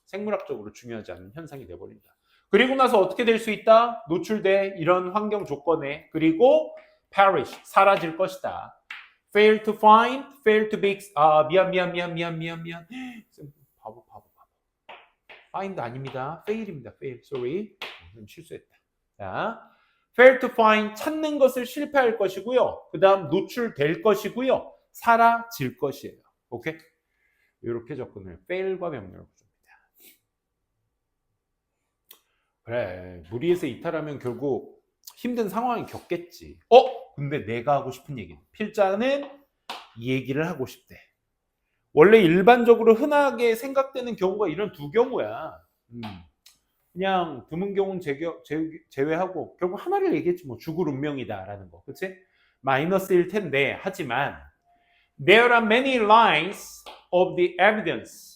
Speaker 1: 생물학적으로 중요하지 않은 현상이 돼버린다. 그리고 나서 어떻게 될 수 있다? 노출돼 이런 환경 조건에 그리고 perish, 사라질 것이다. fail to find, fail to be 미안. 바보. find 아닙니다. fail입니다. fail. sorry. 실수했다. 자, fail to find 찾는 것을 실패할 것이고요. 그다음 노출될 것이고요. 사라질 것이에요. 오케이? 이렇게 접근을 fail과 병렬로 줍니다. 그래, 무리해서 이탈하면 결국 힘든 상황이 겪겠지. 근데 내가 하고 싶은 얘기는 필자는 이 얘기를 하고 싶대. 원래 일반적으로 흔하게 생각되는 경우가 이런 두 경우야. 그냥 드문 경우는 제외하고 결국 하나를 얘기했지 뭐 죽을 운명이다라는 거. 그치? 마이너스일 텐데 하지만 there are many lines of the evidence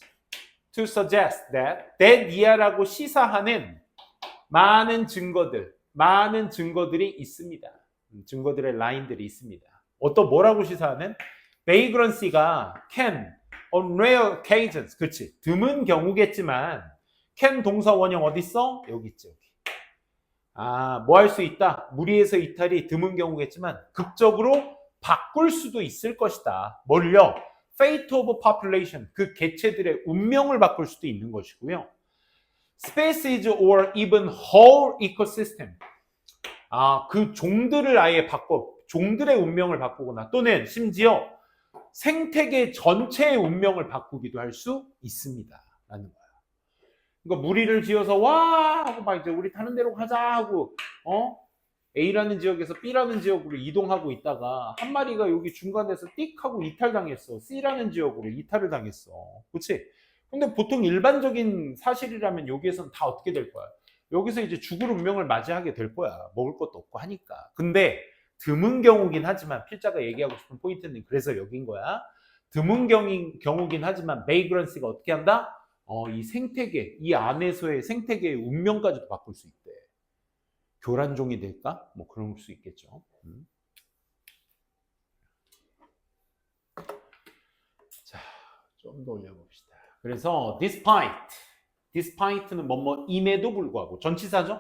Speaker 1: to suggest that 이하라고 시사하는 많은 증거들이 있습니다. 증거들의 라인들이 있습니다. 뭐라고 시사하는? vagrancy가 can on rare occasions, 그렇지? 드문 경우겠지만 can 동사 원형 어디 있어? 여기 있지. 여기. 뭐 할 수 있다? 무리해서 이탈이 드문 경우겠지만 극적으로 바꿀 수도 있을 것이다. 뭘요? fate of population, 그 개체들의 운명을 바꿀 수도 있는 것이고요. species or even whole ecosystem, 그 종들을 아예 종들의 운명을 바꾸거나 또는 심지어 생태계 전체의 운명을 바꾸기도 할 수 있습니다. 라는 거야. 그러니까 무리를 지어서 하고 막 이제 우리 타는 대로 가자 하고 A라는 지역에서 B라는 지역으로 이동하고 있다가 한 마리가 여기 중간에서 띡 하고 이탈당했어. C라는 지역으로 이탈을 당했어. 그렇지? 근데 보통 일반적인 사실이라면 여기에서는 다 어떻게 될 거야? 여기서 이제 죽을 운명을 맞이하게 될 거야. 먹을 것도 없고 하니까. 근데 드문 경우긴 하지만 필자가 얘기하고 싶은 포인트는 그래서 여긴 거야. 드문 경우긴 하지만 베이그런시가 어떻게 한다? 이 생태계, 이 안에서의 생태계의 운명까지도 바꿀 수 있대. 교란종이 될까? 뭐 그럴 수 있겠죠. 자, 좀 더 올려봅시다. 그래서 despite는 임에도 불구하고 전치사죠.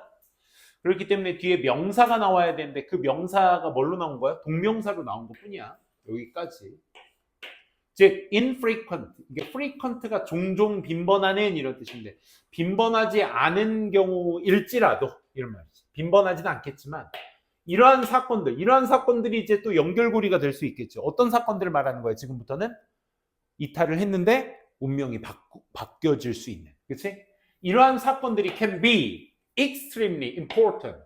Speaker 1: 그렇기 때문에 뒤에 명사가 나와야 되는데 그 명사가 뭘로 나온 거야? 동명사로 나온 것뿐이야. 여기까지. 즉 infrequent, 이게 frequent가 종종 빈번하는 이런 뜻인데 빈번하지 않은 경우일지라도 이런 말이지. 빈번하지는 않겠지만 이러한 사건들이 이제 또 연결고리가 될 수 있겠죠. 어떤 사건들을 말하는 거예요? 지금부터는 이탈을 했는데 운명이 바뀌어질 수 있는, 그렇지? 이러한 사건들이 can be extremely important.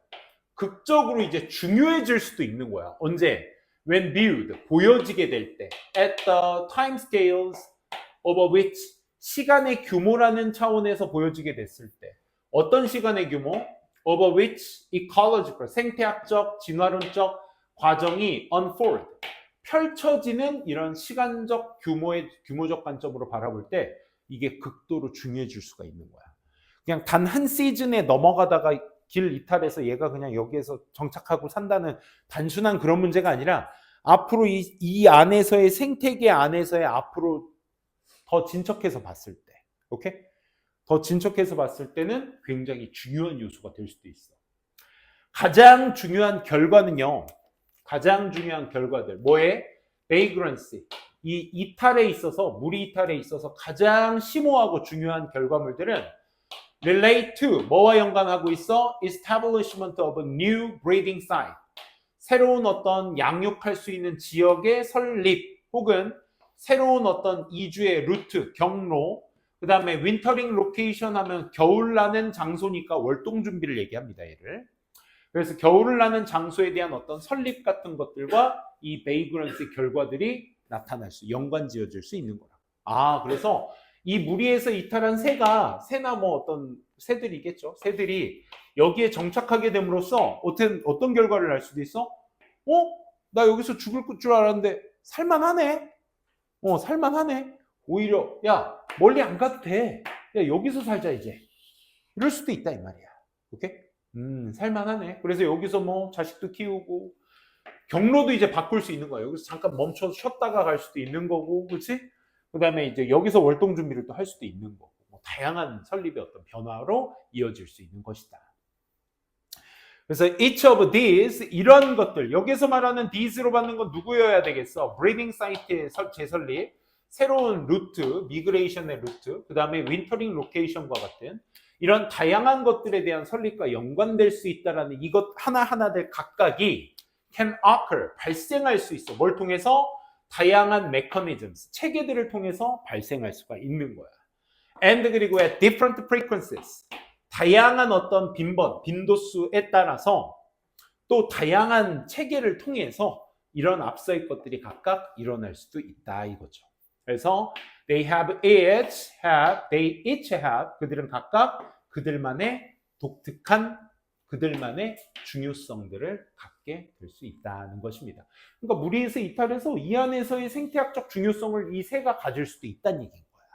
Speaker 1: 극적으로 이제 중요해질 수도 있는 거야. 언제? When viewed, 보여지게 될 때, at the time scales over which, 시간의 규모라는 차원에서 보여지게 됐을 때, 어떤 시간의 규모? over which ecological, 생태학적, 진화론적 과정이 unfold, 펼쳐지는 이런 시간적 규모적 관점으로 바라볼 때 이게 극도로 중요해질 수가 있는 거야. 그냥 단 한 시즌에 넘어가다가 길 이탈해서 얘가 그냥 여기에서 정착하고 산다는 단순한 그런 문제가 아니라 앞으로 이 안에서의 생태계 안에서의 앞으로 더 진척해서 봤을 때, 오케이? 더 진척해서 봤을 때는 굉장히 중요한 요소가 될 수도 있어. 가장 중요한 결과는요. 가장 중요한 결과들 뭐에? 베이그런시, 이 이탈에 있어서, 무리 이탈에 있어서 가장 심오하고 중요한 결과물들은 relate to, 뭐와 연관하고 있어? establishment of a new breeding site, 새로운 어떤 양육할 수 있는 지역의 설립, 혹은 새로운 어떤 이주의 루트, 경로, 그 다음에 윈터링 로케이션 하면 겨울 나는 장소니까 월동 준비를 얘기합니다, 얘를. 그래서 겨울을 나는 장소에 대한 어떤 설립 같은 것들과 이 베이그런스 결과들이 나타날 수, 연관 지어질 수 있는 거라. 아, 그래서 이 무리에서 이탈한 새나 뭐 어떤 새들이겠죠. 새들이 여기에 정착하게 됨으로써 어떤 결과를 알 수도 있어? 나 여기서 죽을 줄 알았는데 살만하네. 살만하네. 오히려 야, 멀리 안 가도 돼. 야, 여기서 살자 이제. 이럴 수도 있다 이 말이야. 오케이? 살만하네. 그래서 여기서 뭐 자식도 키우고 경로도 이제 바꿀 수 있는 거야. 여기서 잠깐 멈춰 쉬었다가 갈 수도 있는 거고, 그렇지? 그다음에 이제 여기서 월동 준비를 또 할 수도 있는 거고, 뭐 다양한 설립의 어떤 변화로 이어질 수 있는 것이다. 그래서 each of these, 이런 것들, 여기서 말하는 these로 받는 건 누구여야 되겠어? breeding site의 재설립, 새로운 루트, 미그레이션의 루트, 그 다음에 윈터링 로케이션과 같은 이런 다양한 것들에 대한 설립과 연관될 수 있다라는 이것 하나하나들 각각이 can occur, 발생할 수 있어. 뭘 통해서? 다양한 mechanisms, 체계들을 통해서 발생할 수가 있는 거야. and 그리고 at different frequencies, 다양한 어떤 빈도수에 따라서 또 다양한 체계를 통해서 이런 앞서의 것들이 각각 일어날 수도 있다 이거죠. 그래서 they each have, 그들은 각각 그들만의 독특한 그들만의 중요성들을 갖게 될 수 있다는 것입니다. 그러니까 무리에서 이탈해서 이 안에서의 생태학적 중요성을 이 새가 가질 수도 있다는 얘기인 거야.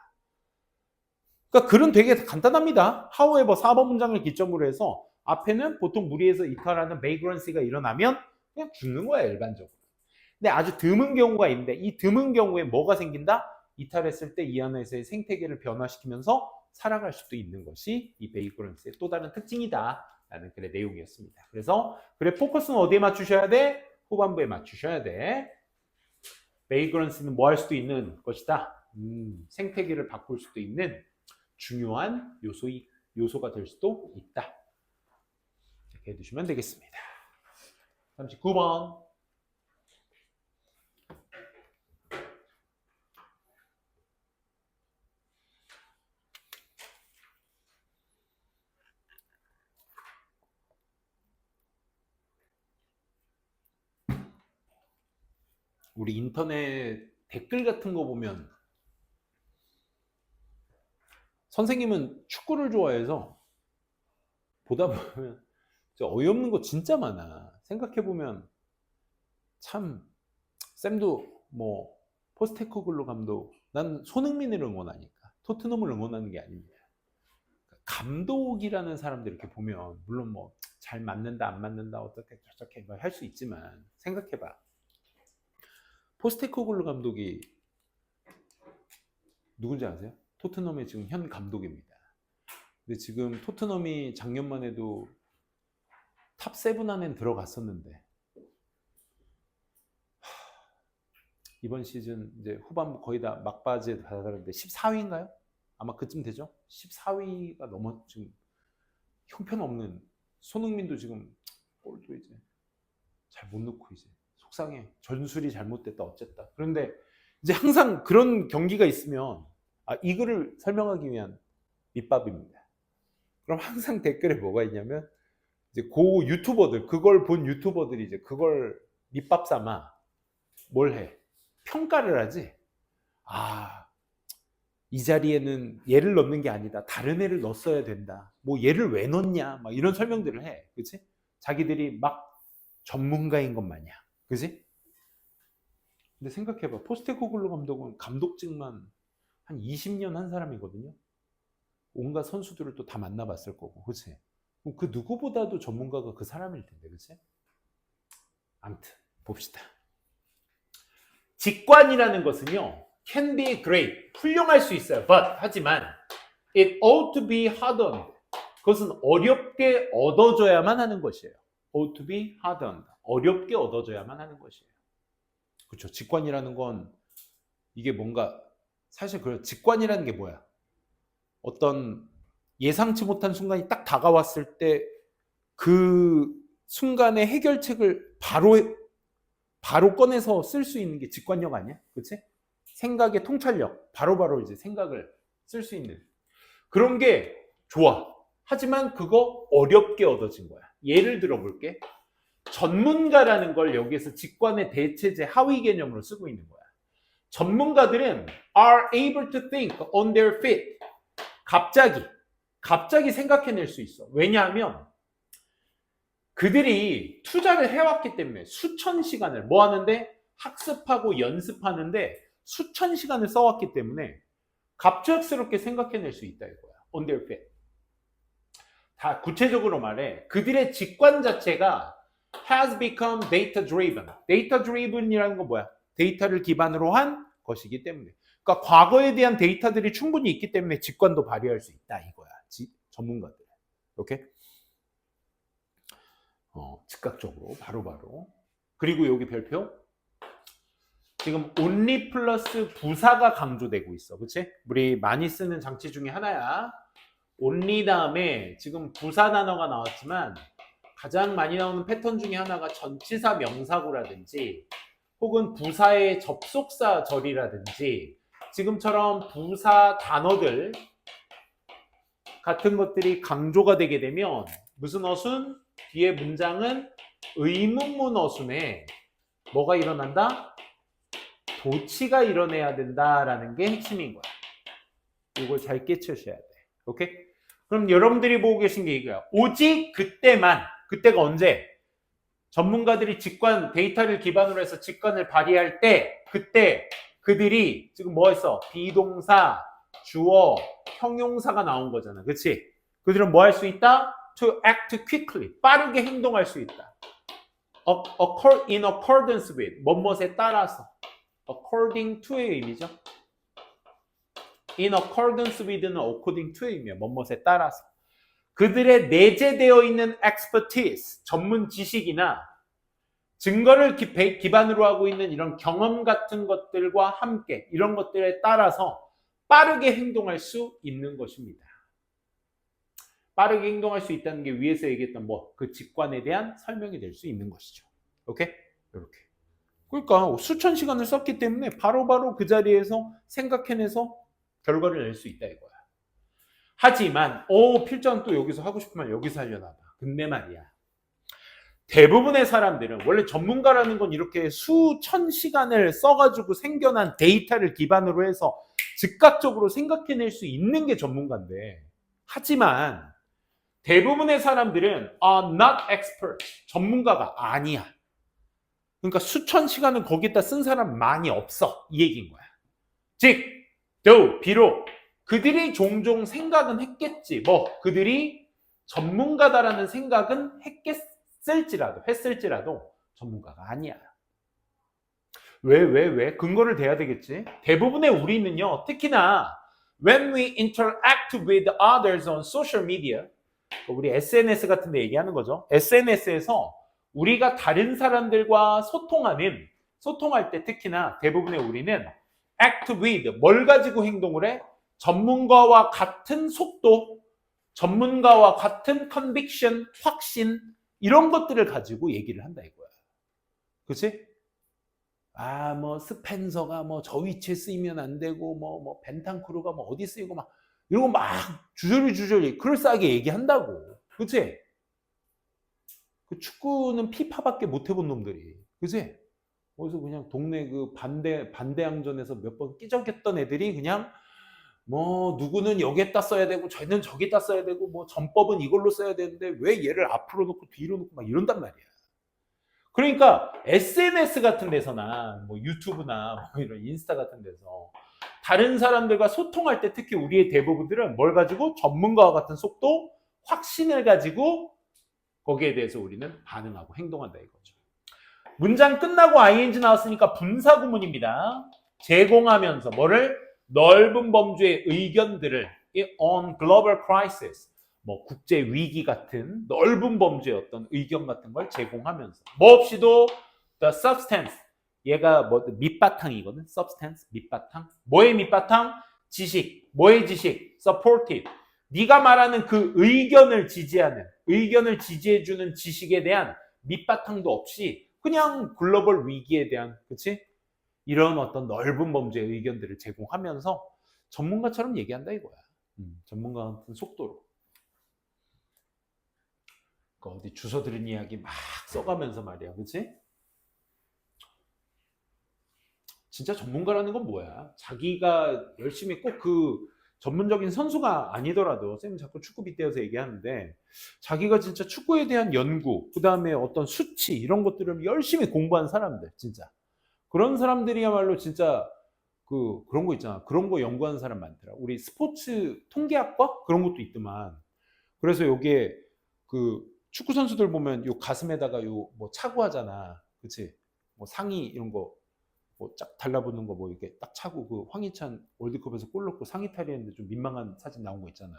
Speaker 1: 그러니까 글은 되게 간단합니다. however 4번 문장을 기점으로 해서 앞에는 보통 무리에서 이탈하는 베이그런시가 일어나면 그냥 죽는 거야 일반적으로. 근데 아주 드문 경우가 있는데 이 드문 경우에 뭐가 생긴다? 이탈했을 때 이 안에서의 생태계를 변화시키면서 살아갈 수도 있는 것이 이 베이그런스의 또 다른 특징이다 라는 글의 내용이었습니다. 그래서 글의 포커스는 어디에 맞추셔야 돼? 후반부에 맞추셔야 돼. 베이그런스는 뭐 할 수도 있는 것이다. 생태계를 바꿀 수도 있는 중요한 요소가 될 수도 있다. 이렇게 해두시면 되겠습니다. 39번. 우리 인터넷 댓글 같은 거 보면 선생님은 축구를 좋아해서 보다 보면 어이없는 거 진짜 많아. 생각해보면 참 쌤도 뭐 포스테코글로 감독, 난 손흥민을 응원하니까 토트넘을 응원하는 게 아닙니다. 감독이라는 사람들 이렇게 보면 물론 뭐 잘 맞는다 안 맞는다 어떻게 저렇게 할 수 있지만 생각해봐. 포스테코글로 감독이 누군지 아세요? 토트넘의 지금 현 감독입니다. 근데 지금 토트넘이 작년만 해도 탑 7 안엔 들어갔었는데 이번 시즌 이제 후반부 거의 다 막바지에 다다르는데 14위인가요? 아마 그쯤 되죠? 14위가 넘어 지금 형편없는 손흥민도 지금 골도 이제 잘 못 넣고 이제 속상해. 전술이 잘못됐다 어쨌다. 그런데 이제 항상 그런 경기가 있으면 이 글을 설명하기 위한 밑밥입니다. 그럼 항상 댓글에 뭐가 있냐면 이제 고 유튜버들 그걸 본 유튜버들이 이제 그걸 밑밥 삼아 뭘 해? 평가를 하지. 이 자리에는 얘를 넣는 게 아니다. 다른 애를 넣었어야 된다. 뭐 얘를 왜 넣냐? 막 이런 설명들을 해. 그치? 자기들이 막 전문가인 것 마냥. 그치? 근데 생각해봐. 포스테코글루 감독은 감독직만 한 20년 한 사람이거든요. 온갖 선수들을 또 다 만나봤을 거고. 그치? 그럼 그 누구보다도 전문가가 그 사람일 텐데. 그치? 아무튼 봅시다. 직관이라는 것은요. can be great. 훌륭할 수 있어요. but 하지만 it ought to be hardened. 그것은 어렵게 얻어져야만 하는 것이에요. ought to be hardened. 어렵게 얻어져야만 하는 것이에요. 그렇죠. 직관이라는 건 이게 뭔가 사실 그래요. 직관이라는 게 뭐야? 어떤 예상치 못한 순간이 딱 다가왔을 때 그 순간의 해결책을 바로 꺼내서 쓸 수 있는 게 직관력 아니야? 그렇지? 생각의 통찰력, 바로바로 이제 생각을 쓸 수 있는 그런 게 좋아. 하지만 그거 어렵게 얻어진 거야. 예를 들어 볼게. 전문가라는 걸 여기에서 직관의 대체제 하위 개념으로 쓰고 있는 거야. 전문가들은 are able to think on their feet. 갑자기 생각해낼 수 있어. 왜냐하면 그들이 투자를 해왔기 때문에 수천 시간을 뭐 하는데 학습하고 연습하는데 수천 시간을 써왔기 때문에 갑작스럽게 생각해낼 수 있다 이거야. on their feet. 다 구체적으로 말해 그들의 직관 자체가 has become data driven. data driven이라는 건 뭐야? 데이터를 기반으로 한 것이기 때문에. 그러니까 과거에 대한 데이터들이 충분히 있기 때문에 직관도 발휘할 수 있다 이거야. 전문가들. 오케이? 즉각적으로 바로바로. 그리고 여기 별표. 지금 only 플러스 부사가 강조되고 있어. 그치? 우리 많이 쓰는 장치 중에 하나야. only 다음에 지금 부사 단어가 나왔지만 가장 많이 나오는 패턴 중에 하나가 전치사 명사구라든지 혹은 부사의 접속사 절이라든지 지금처럼 부사 단어들 같은 것들이 강조가 되게 되면 무슨 어순? 뒤에 문장은 의문문 어순에 뭐가 일어난다? 도치가 일어나야 된다라는 게 핵심인 거야. 이걸 잘 깨치셔야 돼. 오케이? 그럼 여러분들이 보고 계신 게 이거야. 오직 그때만, 그때가 언제? 전문가들이 직관, 데이터를 기반으로 해서 직관을 발휘할 때, 그때 그들이 지금 뭐 했어? 비동사, 주어, 형용사가 나온 거잖아. 그치? 그들은 뭐 할 수 있다? To act quickly. 빠르게 행동할 수 있다. In accordance with. 뭐뭐에 따라서. according to의 의미죠. in accordance with는 according to의 의미야. 뭐뭐에 따라서. 그들의 내재되어 있는 expertise, 전문 지식이나 증거를 기반으로 하고 있는 이런 경험 같은 것들과 함께 이런 것들에 따라서 빠르게 행동할 수 있는 것입니다. 빠르게 행동할 수 있다는 게 위에서 얘기했던 그 직관에 대한 설명이 될 수 있는 것이죠. 오케이? 이렇게. 그러니까 수천 시간을 썼기 때문에 바로바로 그 자리에서 생각해내서 결과를 낼 수 있다 이거야. 하지만 필자는 또 여기서 하고 싶으면 여기서 하려나 봐. 근데 말이야. 대부분의 사람들은 원래 전문가라는 건 이렇게 수천 시간을 써가지고 생겨난 데이터를 기반으로 해서 즉각적으로 생각해낼 수 있는 게 전문가인데 하지만 대부분의 사람들은 are not expert. 전문가가 아니야. 그러니까 수천 시간을 거기다 쓴 사람 많이 없어. 이 얘기인 거야. 즉, 비록 그들이 종종 생각은 했겠지. 그들이 전문가다라는 생각은 했을지라도 전문가가 아니야. 왜? 근거를 대야 되겠지. 대부분의 우리는요, 특히나 when we interact with others on social media, 우리 SNS 같은 데 얘기하는 거죠. SNS에서 우리가 다른 사람들과 소통할 때 특히나 대부분의 우리는 act with, 뭘 가지고 행동을 해? 전문가와 같은 속도, 전문가와 같은 conviction, 확신, 이런 것들을 가지고 얘기를 한다 이거야. 그치? 아, 뭐, 스펜서가 뭐, 저 위치에 쓰이면 안 되고, 뭐, 벤탄크루가 뭐, 어디 쓰이고, 막, 이런 거 막, 주저리, 그럴싸하게 얘기한다고. 그치? 그 축구는 피파밖에 못 해본 놈들이. 그치? 거기서 그냥 동네 그 반대항전에서 몇 번 끼적였던 애들이 그냥, 뭐, 누구는 여기에다 써야 되고, 저희는 저기에다 써야 되고, 뭐, 전법은 이걸로 써야 되는데, 왜 얘를 앞으로 놓고 뒤로 놓고 막 이런단 말이야. 그러니까 SNS 같은 데서나 뭐 유튜브나 뭐 이런 인스타 같은 데서 다른 사람들과 소통할 때 특히 우리의 대부분들은 뭘 가지고 전문가와 같은 속도, 확신을 가지고 거기에 대해서 우리는 반응하고 행동한다 이거죠. 문장 끝나고 ing 나왔으니까 분사구문입니다. 제공하면서 뭐를? 넓은 범주의 의견들을 on global crisis, 뭐 국제 위기 같은 넓은 범주의 어떤 의견 같은 걸 제공하면서 뭐 없이도 the substance, 얘가 뭐 밑바탕이거든. substance 밑바탕. 뭐의 밑바탕? 지식. 뭐의 지식? supportive. 네가 말하는 그 의견을 지지하는, 의견을 지지해주는 지식에 대한 밑바탕도 없이 그냥 글로벌 위기에 대한, 그치? 이런 어떤 넓은 범주의 의견들을 제공하면서 전문가처럼 얘기한다 이거야. 전문가 같은 속도로. 어디 주워 들은 이야기 막 써가면서 말이야. 그치? 진짜 전문가라는 건 뭐야? 자기가 열심히 꼭 그 전문적인 선수가 아니더라도, 쌤은 자꾸 축구 빗대어서 얘기하는데, 자기가 진짜 축구에 대한 연구, 그 다음에 어떤 수치, 이런 것들을 열심히 공부한 사람들, 진짜. 그런 사람들이야말로 진짜 그런 거 있잖아. 그런 거 연구하는 사람 많더라. 우리 스포츠 통계학과? 그런 것도 있더만. 그래서 여기에 그 축구 선수들 보면 요 가슴에다가 요 뭐 차고 하잖아. 그치? 뭐 상의 이런 거 뭐 쫙 달라붙는 거 뭐 이렇게 딱 차고, 그 황희찬 월드컵에서 골 넣고 상의 탈의했는데 좀 민망한 사진 나온 거 있잖아.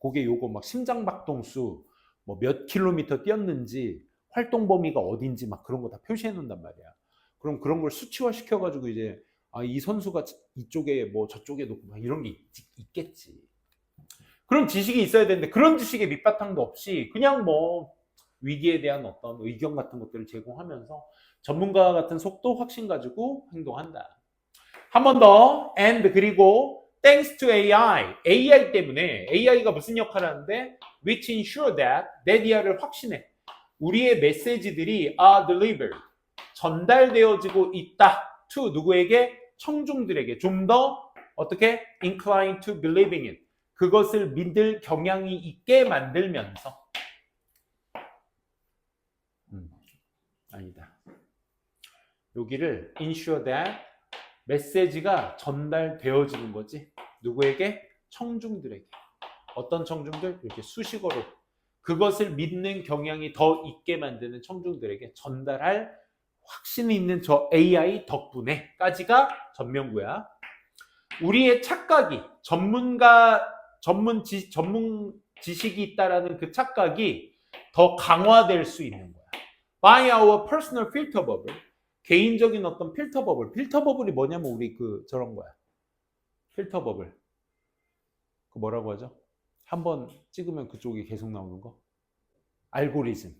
Speaker 1: 그게 요거 막 심장 박동수 뭐 몇 킬로미터 뛰었는지 활동 범위가 어딘지 막 그런 거 다 표시해 놓는단 말이야. 그럼 그런 걸 수치화 시켜 가지고 이제 아, 이 선수가 이쪽에 뭐 저쪽에 놓고 막 이런 게 있겠지. 그런 지식이 있어야 되는데 그런 지식의 밑바탕도 없이 그냥 뭐 위기에 대한 어떤 의견 같은 것들을 제공하면서 전문가 같은 속도, 확신 가지고 행동한다. 한 번 더. and 그리고 thanks to AI 때문에, AI가 무슨 역할을 하는데 which ensure that 이하를 확신해. 우리의 메시지들이 are delivered, 전달되어지고 있다. to 누구에게? 청중들에게. 좀 더 어떻게? inclined to believing it, 그것을 믿을 경향이 있게 만들면서. 아니다. 여기를 ensure that, 메시지가 전달되어지는 거지. 누구에게? 청중들에게. 어떤 청중들? 이렇게 수식어로 그것을 믿는 경향이 더 있게 만드는 청중들에게 전달할 확신이 있는 저 AI 덕분에까지가 전명구야. 우리의 착각이, 전문 지식이 있다라는 그 착각이 더 강화될 수 있는 거야. By our personal filter bubble, 개인적인 어떤 필터 버블. 필터 버블이 뭐냐면 우리 저런 거야. 필터 버블. 그 뭐라고 하죠? 한번 찍으면 그쪽이 계속 나오는 거. 알고리즘.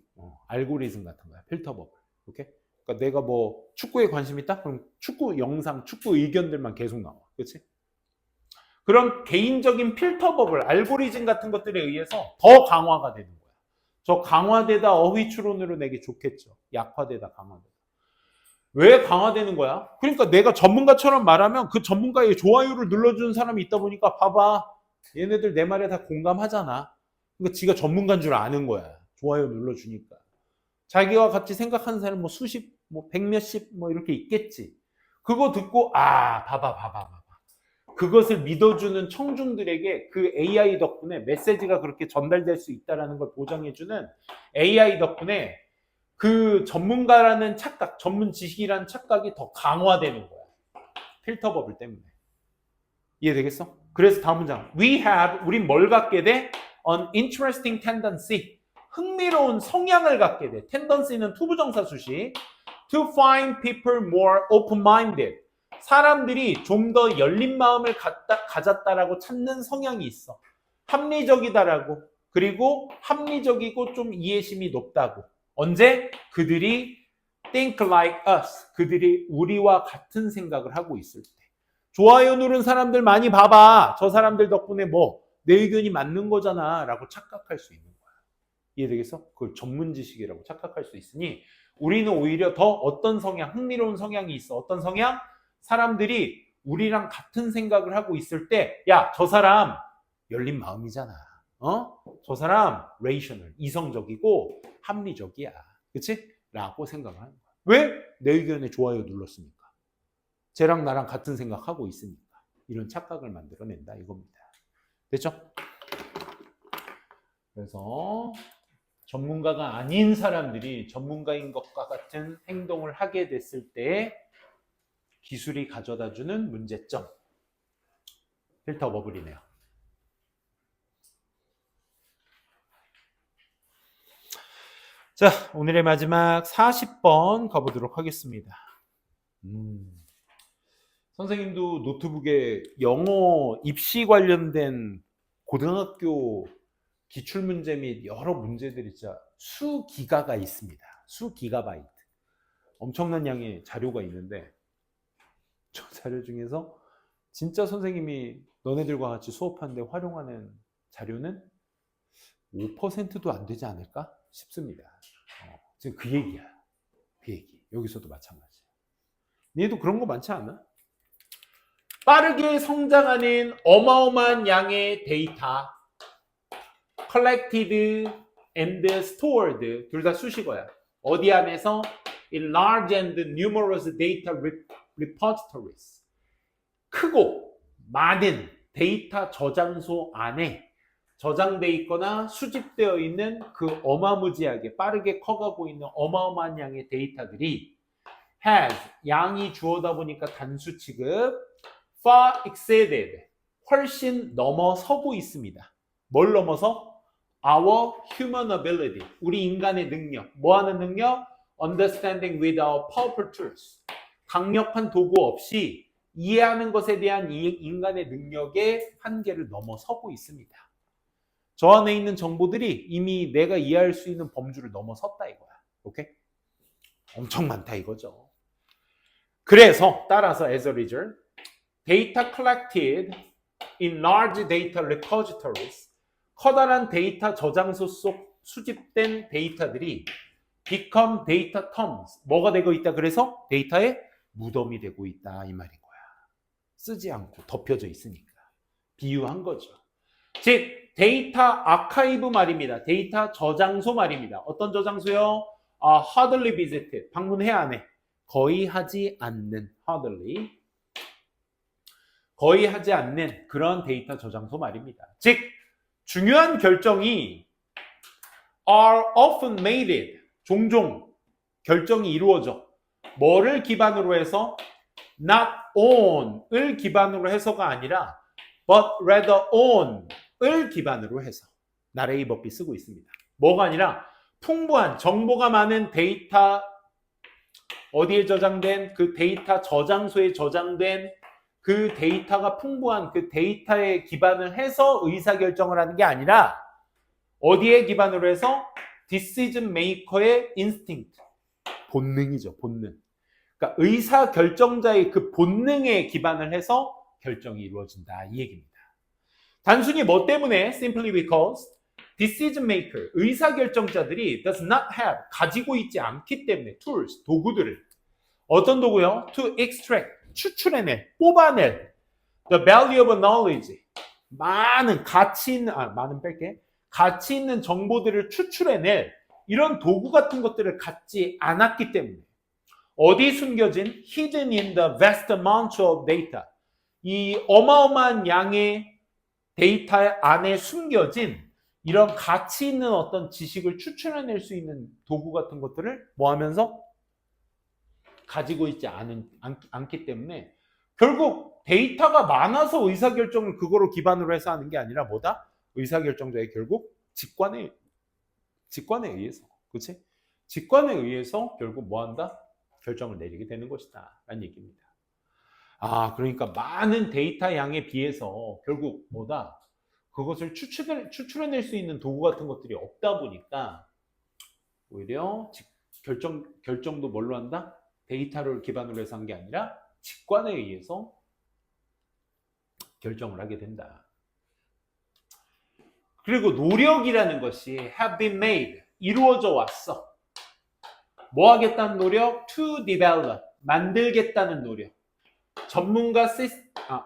Speaker 1: 알고리즘 같은 거야. 필터 버블. 오케이? 그러니까 내가 뭐 축구에 관심 있다? 그럼 축구 영상, 축구 의견들만 계속 나와. 그렇지? 그런 개인적인 필터 버블, 알고리즘 같은 것들에 의해서 더 강화가 되는 거야. 저 강화되다 어휘추론으로 내기 좋겠죠. 약화되다 강화되다. 왜 강화되는 거야? 그러니까 내가 전문가처럼 말하면 그 전문가의 좋아요를 눌러주는 사람이 있다 보니까 봐봐. 얘네들 내 말에 다 공감하잖아. 그러니까 지가 전문가인 줄 아는 거야. 좋아요 눌러주니까. 자기와 같이 생각하는 사람 뭐 수십, 뭐 백몇십 뭐 이렇게 있겠지. 그거 듣고 봐봐. 그것을 믿어주는 청중들에게 그 AI 덕분에 메시지가 그렇게 전달될 수 있다는 걸 보장해주는 AI 덕분에 그 전문가라는 착각, 전문 지식이라는 착각이 더 강화되는 거야. 필터 버블 때문에. 이해되겠어? 그래서 다음 문장. 우린 뭘 갖게 돼? An interesting tendency. 흥미로운 성향을 갖게 돼. tendency는 투부정사 수식. To find people more open-minded. 사람들이 좀 더 열린 마음을 가졌다라고 찾는 성향이 있어. 합리적이다라고. 그리고 합리적이고 좀 이해심이 높다고. 언제? 그들이 think like us. 그들이 우리와 같은 생각을 하고 있을 때. 좋아요 누른 사람들 많이 봐봐. 저 사람들 덕분에 내 의견이 맞는 거잖아 라고 착각할 수 있는 거야. 이해되겠어? 그걸 전문 지식이라고 착각할 수 있으니 우리는 오히려 더 어떤 성향, 흥미로운 성향이 있어. 어떤 성향? 사람들이 우리랑 같은 생각을 하고 있을 때, 야, 저 사람 열린 마음이잖아. 저 사람 레이셔널, 이성적이고 합리적이야. 그치? 라고 생각을 하는 거야. 왜? 내 의견에 좋아요 눌렀으니까. 쟤랑 나랑 같은 생각하고 있으니까. 이런 착각을 만들어낸다 이겁니다. 됐죠? 그래서 전문가가 아닌 사람들이 전문가인 것과 같은 행동을 하게 됐을 때 기술이 가져다주는 문제점. 필터 버블이네요. 자, 오늘의 마지막 40번 가보도록 하겠습니다. 선생님도 노트북에 영어 입시 관련된 고등학교 기출문제 및 여러 문제들이 진짜 수기가가 있습니다. 수기가바이트. 엄청난 양의 자료가 있는데 저 자료 중에서 진짜 선생님이 너네들과 같이 수업하는데 활용하는 자료는 5%도 안 되지 않을까 싶습니다. 지금 그 얘기야. 그 얘기. 여기서도 마찬가지야. 얘도 그런 거 많지 않아? 빠르게 성장하는 어마어마한 양의 데이터 collected and stored 둘 다 수식어야. 어디 안에서? in large and numerous data repositories 크고 많은 데이터 저장소 안에 저장돼 있거나 수집되어 있는 그 어마무지하게 빠르게 커가고 있는 어마어마한 양의 데이터들이 has 양이 주어다 보니까 단수 취급 far exceeded 훨씬 넘어서고 있습니다. 뭘 넘어서? Our human ability 우리 인간의 능력. 뭐 하는 능력? Understanding with our powerful tools 강력한 도구 없이 이해하는 것에 대한 이 인간의 능력의 한계를 넘어서고 있습니다. 저 안에 있는 정보들이 이미 내가 이해할 수 있는 범주를 넘어섰다 이거야. 오케이? 엄청 많다 이거죠. 그래서 따라서 as a result, data collected in large data repositories 커다란 데이터 저장소 속 수집된 데이터들이 become data tombs 뭐가 되고 있다 그래서 데이터의 무덤이 되고 있다 이 말인 거야. 쓰지 않고 덮여져 있으니까. 비유한 거죠. 즉 데이터 아카이브 말입니다. 데이터 저장소 말입니다. 어떤 저장소요? hardly visited 방문해야 안 해. 거의 하지 않는 hardly 거의 하지 않는 그런 데이터 저장소 말입니다. 즉 중요한 결정이 are often made 종종 결정이 이루어져. 뭐를 기반으로 해서? not on을 기반으로 해서가 아니라 but rather on을 기반으로 해서 나레이 법비 쓰고 있습니다. 뭐가 아니라 풍부한 정보가 많은 데이터 어디에 저장된 그 데이터 저장소에 저장된 그 데이터가 풍부한 그 데이터에 기반을 해서 의사결정을 하는 게 아니라 어디에 기반으로 해서 decision maker의 instinct 본능이죠. 본능. 그러니까 의사결정자의 그 본능에 기반을 해서 결정이 이루어진다 이 얘기입니다. 단순히 뭐 때문에? Simply because decision maker 의사결정자들이 does not have 가지고 있지 않기 때문에 tools 도구들을 어떤 도구요? To extract 추출해낼 뽑아낼 the value of knowledge 많은 가치 있는 많은 뺄게 가치 있는 정보들을 추출해낼 이런 도구 같은 것들을 갖지 않았기 때문에 어디 숨겨진 hidden in the vast amount of data 이 어마어마한 양의 데이터 안에 숨겨진 이런 가치 있는 어떤 지식을 추출해낼 수 있는 도구 같은 것들을 뭐 하면서 가지고 있지 않기 때문에 결국 데이터가 많아서 의사결정을 그거로 기반으로 해서 하는 게 아니라 뭐다? 의사결정자의 결국 직관에 의해서 그렇지? 직관에 의해서 결국 뭐 한다? 결정을 내리게 되는 것이다 라는 얘기입니다. 그러니까 많은 데이터 양에 비해서 결국 뭐다? 그것을 추출해낼 수 있는 도구 같은 것들이 없다 보니까 오히려 결정도 뭘로 한다? 데이터를 기반으로 해서 한 게 아니라 직관에 의해서 결정을 하게 된다. 그리고 노력이라는 것이 have been made, 이루어져 왔어. 뭐 하겠다는 노력? to develop, 만들겠다는 노력.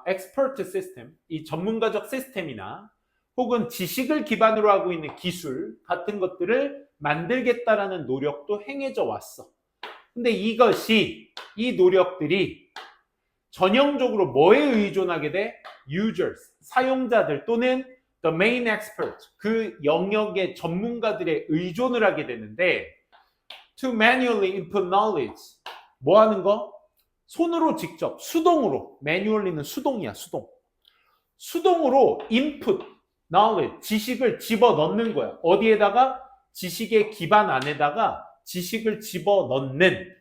Speaker 1: expert system, 이 전문가적 시스템이나 혹은 지식을 기반으로 하고 있는 기술 같은 것들을 만들겠다라는 노력도 행해져 왔어. 근데 이 노력들이 전형적으로 뭐에 의존하게 돼? users, 사용자들 또는 the main expert, 그 영역의 전문가들의 의존을 하게 되는데 to manually input knowledge, 뭐 하는 거? 손으로 직접, 수동으로, manually는 수동이야, 수동으로 input knowledge, 지식을 집어넣는 거야. 어디에다가? 지식의 기반 안에다가 지식을 집어넣는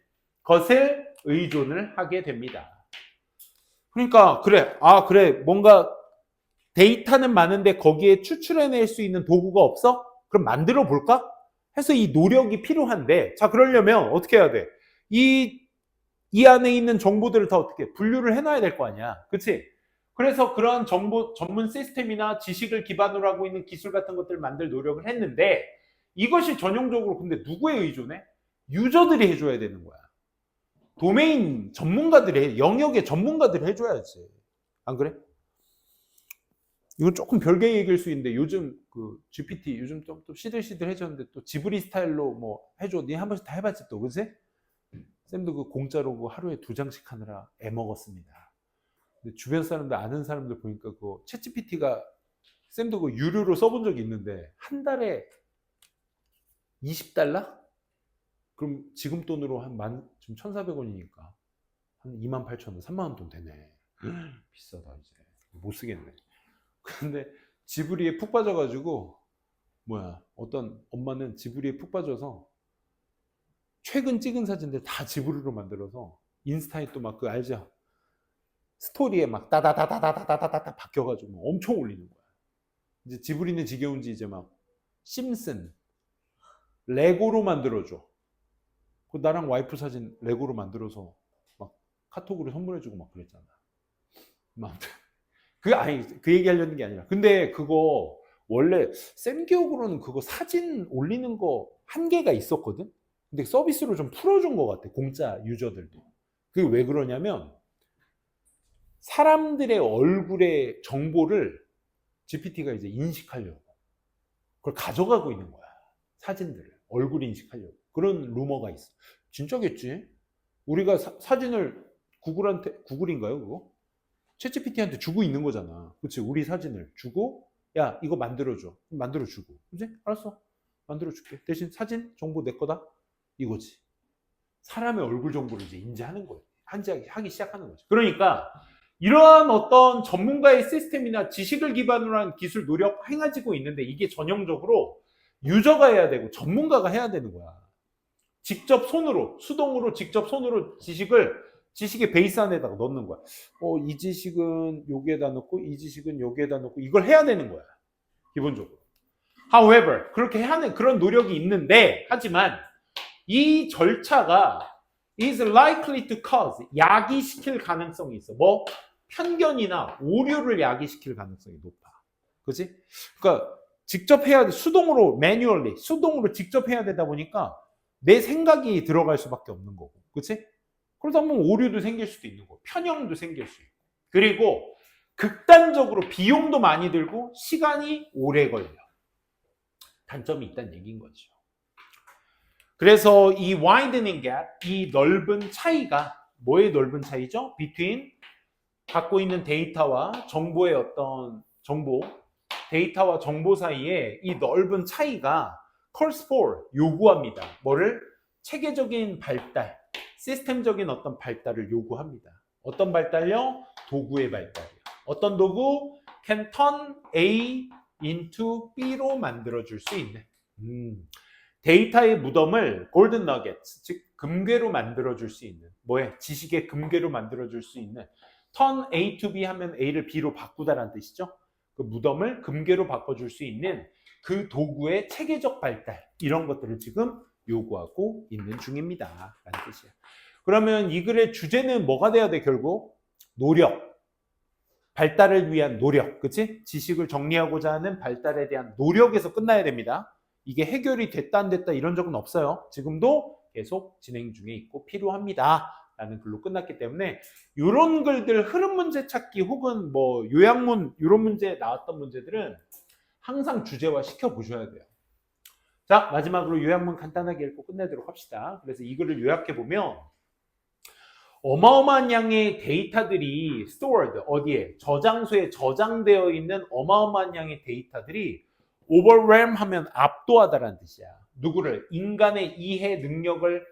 Speaker 1: 것을 의존을 하게 됩니다. 그러니까 그래 뭔가 데이터는 많은데 거기에 추출해낼 수 있는 도구가 없어? 그럼 만들어 볼까? 해서 이 노력이 필요한데, 자 그러려면 어떻게 해야 돼? 이 안에 있는 정보들을 다 어떻게 분류를 해놔야 될 거 아니야, 그치? 그래서 그런 정보 전문 시스템이나 지식을 기반으로 하고 있는 기술 같은 것들을 만들 노력을 했는데, 이것이 전형적으로 근데 누구에 의존해? 유저들이 해줘야 되는 거야. 도메인 전문가들이, 영역의 전문가들이 해줘야지. 안 그래? 이건 조금 별개 얘기일 수 있는데, 요즘 그 GPT 요즘 좀 또 시들시들해졌는데 또 지브리 스타일로 뭐 해줘. 니 한 번씩 다 해봤지 또, 그치? 쌤도 그 공짜로 그 하루에 2장씩 하느라 애먹었습니다. 근데 주변 사람들, 아는 사람들 보니까 그 챗GPT가, 쌤도 그 유료로 써본 적이 있는데 한 달에 $20? 그럼 지금 돈으로 지금 1,400원이니까 한 28,000원, 30,000원 돈 되네. 비싸다 이제. 못 쓰겠네. 근데 지브리에 푹 빠져가지고, 어떤 엄마는 지브리에 푹 빠져서 최근 찍은 사진들 다 지브리로 만들어서 인스타에 또 막 그 알죠? 스토리에 막 따다다다다다다다다 바뀌어가지고 엄청 올리는 거야. 이제 지브리는 지겨운지 이제 막 심슨 레고로 만들어줘. 그 나랑 와이프 사진 레고로 만들어서 막 카톡으로 선물해주고 막 그랬잖아. 그 얘기 하려는 게 아니라, 근데 그거 원래 쌤 기억으로는 그거 사진 올리는 거 한계가 있었거든. 근데 서비스로 좀 풀어준 것 같아, 공짜 유저들도. 그게 왜 그러냐면 사람들의 얼굴의 정보를 GPT가 이제 인식하려고 그걸 가져가고 있는 거야. 사진들을 얼굴 인식하려고. 그런 루머가 있어. 진짜겠지? 우리가 사진을 구글인가요 그거? 챗GPT한테 주고 있는 거잖아. 그치? 우리 사진을 주고, 야 이거 만들어줘. 만들어주고, 그치? 알았어, 만들어줄게. 대신 사진 정보 내 거다, 이거지. 사람의 얼굴 정보를 이제 인지하는 거예요. 하기 시작하는 거죠. 그러니까 이러한 어떤 전문가의 시스템이나 지식을 기반으로 한 기술 노력 행해지고 있는데, 이게 전형적으로 유저가 해야 되고 전문가가 해야 되는 거야. 직접 손으로, 수동으로 직접 손으로 지식의 베이스 안에다가 넣는 거야. 이 지식은 여기에다 넣고, 이 지식은 여기에다 넣고, 이걸 해야 되는 거야, 기본적으로. However, 그렇게 하는 그런 노력이 있는데, 하지만 이 절차가 is likely to cause, 야기시킬 가능성이 있어. 뭐? 편견이나 오류를 야기시킬 가능성이 높아. 그치? 그러니까 직접 해야 돼. manually, 수동으로 직접 해야 되다 보니까 내 생각이 들어갈 수밖에 없는 거고. 그치? 그러다 보면 오류도 생길 수도 있는 거고, 편향도 생길 수 있고. 그리고 극단적으로 비용도 많이 들고 시간이 오래 걸려. 단점이 있다는 얘기인 거죠. 그래서 이 widening gap, 이 넓은 차이가, 뭐의 넓은 차이죠? between 갖고 있는 데이터와 정보의 데이터와 정보 사이에 이 넓은 차이가 calls for, 요구합니다. 뭐를? 체계적인 발달, 시스템적인 어떤 발달을 요구합니다. 어떤 발달요? 도구의 발달이요. 어떤 도구? can turn A into B로 만들어줄 수 있는. 데이터의 무덤을 골든 너겟, 즉 금괴로 만들어줄 수 있는, 지식의 금괴로 만들어줄 수 있는, turn A to B 하면 A를 B로 바꾸다라는 뜻이죠. 그 무덤을 금괴로 바꿔줄 수 있는 그 도구의 체계적 발달, 이런 것들을 지금 요구하고 있는 중입니다. 라는 뜻이에요. 그러면 이 글의 주제는 뭐가 돼야 돼, 결국? 노력. 발달을 위한 노력. 그치? 지식을 정리하고자 하는 발달에 대한 노력에서 끝나야 됩니다. 이게 해결이 됐다 안 됐다 이런 적은 없어요. 지금도 계속 진행 중에 있고 필요합니다. 라는 글로 끝났기 때문에 이런 글들 흐름 문제 찾기 혹은 뭐 요약문 이런 문제 나왔던 문제들은 항상 주제화 시켜 보셔야 돼요. 자, 마지막으로 요약문 간단하게 읽고 끝내도록 합시다. 그래서 이 글을 요약해 보면 어마어마한 양의 데이터들이 stored 어디에 저장소에 저장되어 있는 어마어마한 양의 데이터들이 overwhelm 하면 압도하다라는 뜻이야. 누구를? 인간의 이해 능력을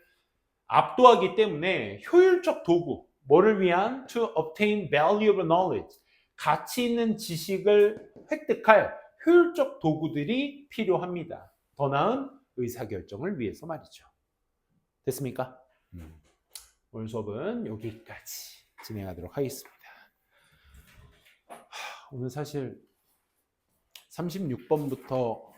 Speaker 1: 압도하기 때문에 효율적 도구, 뭐를 위한? To obtain valuable knowledge, 가치 있는 지식을 획득할 효율적 도구들이 필요합니다. 더 나은 의사결정을 위해서 말이죠. 됐습니까? 오늘 수업은 여기까지 진행하도록 하겠습니다. 오늘 사실 36번부터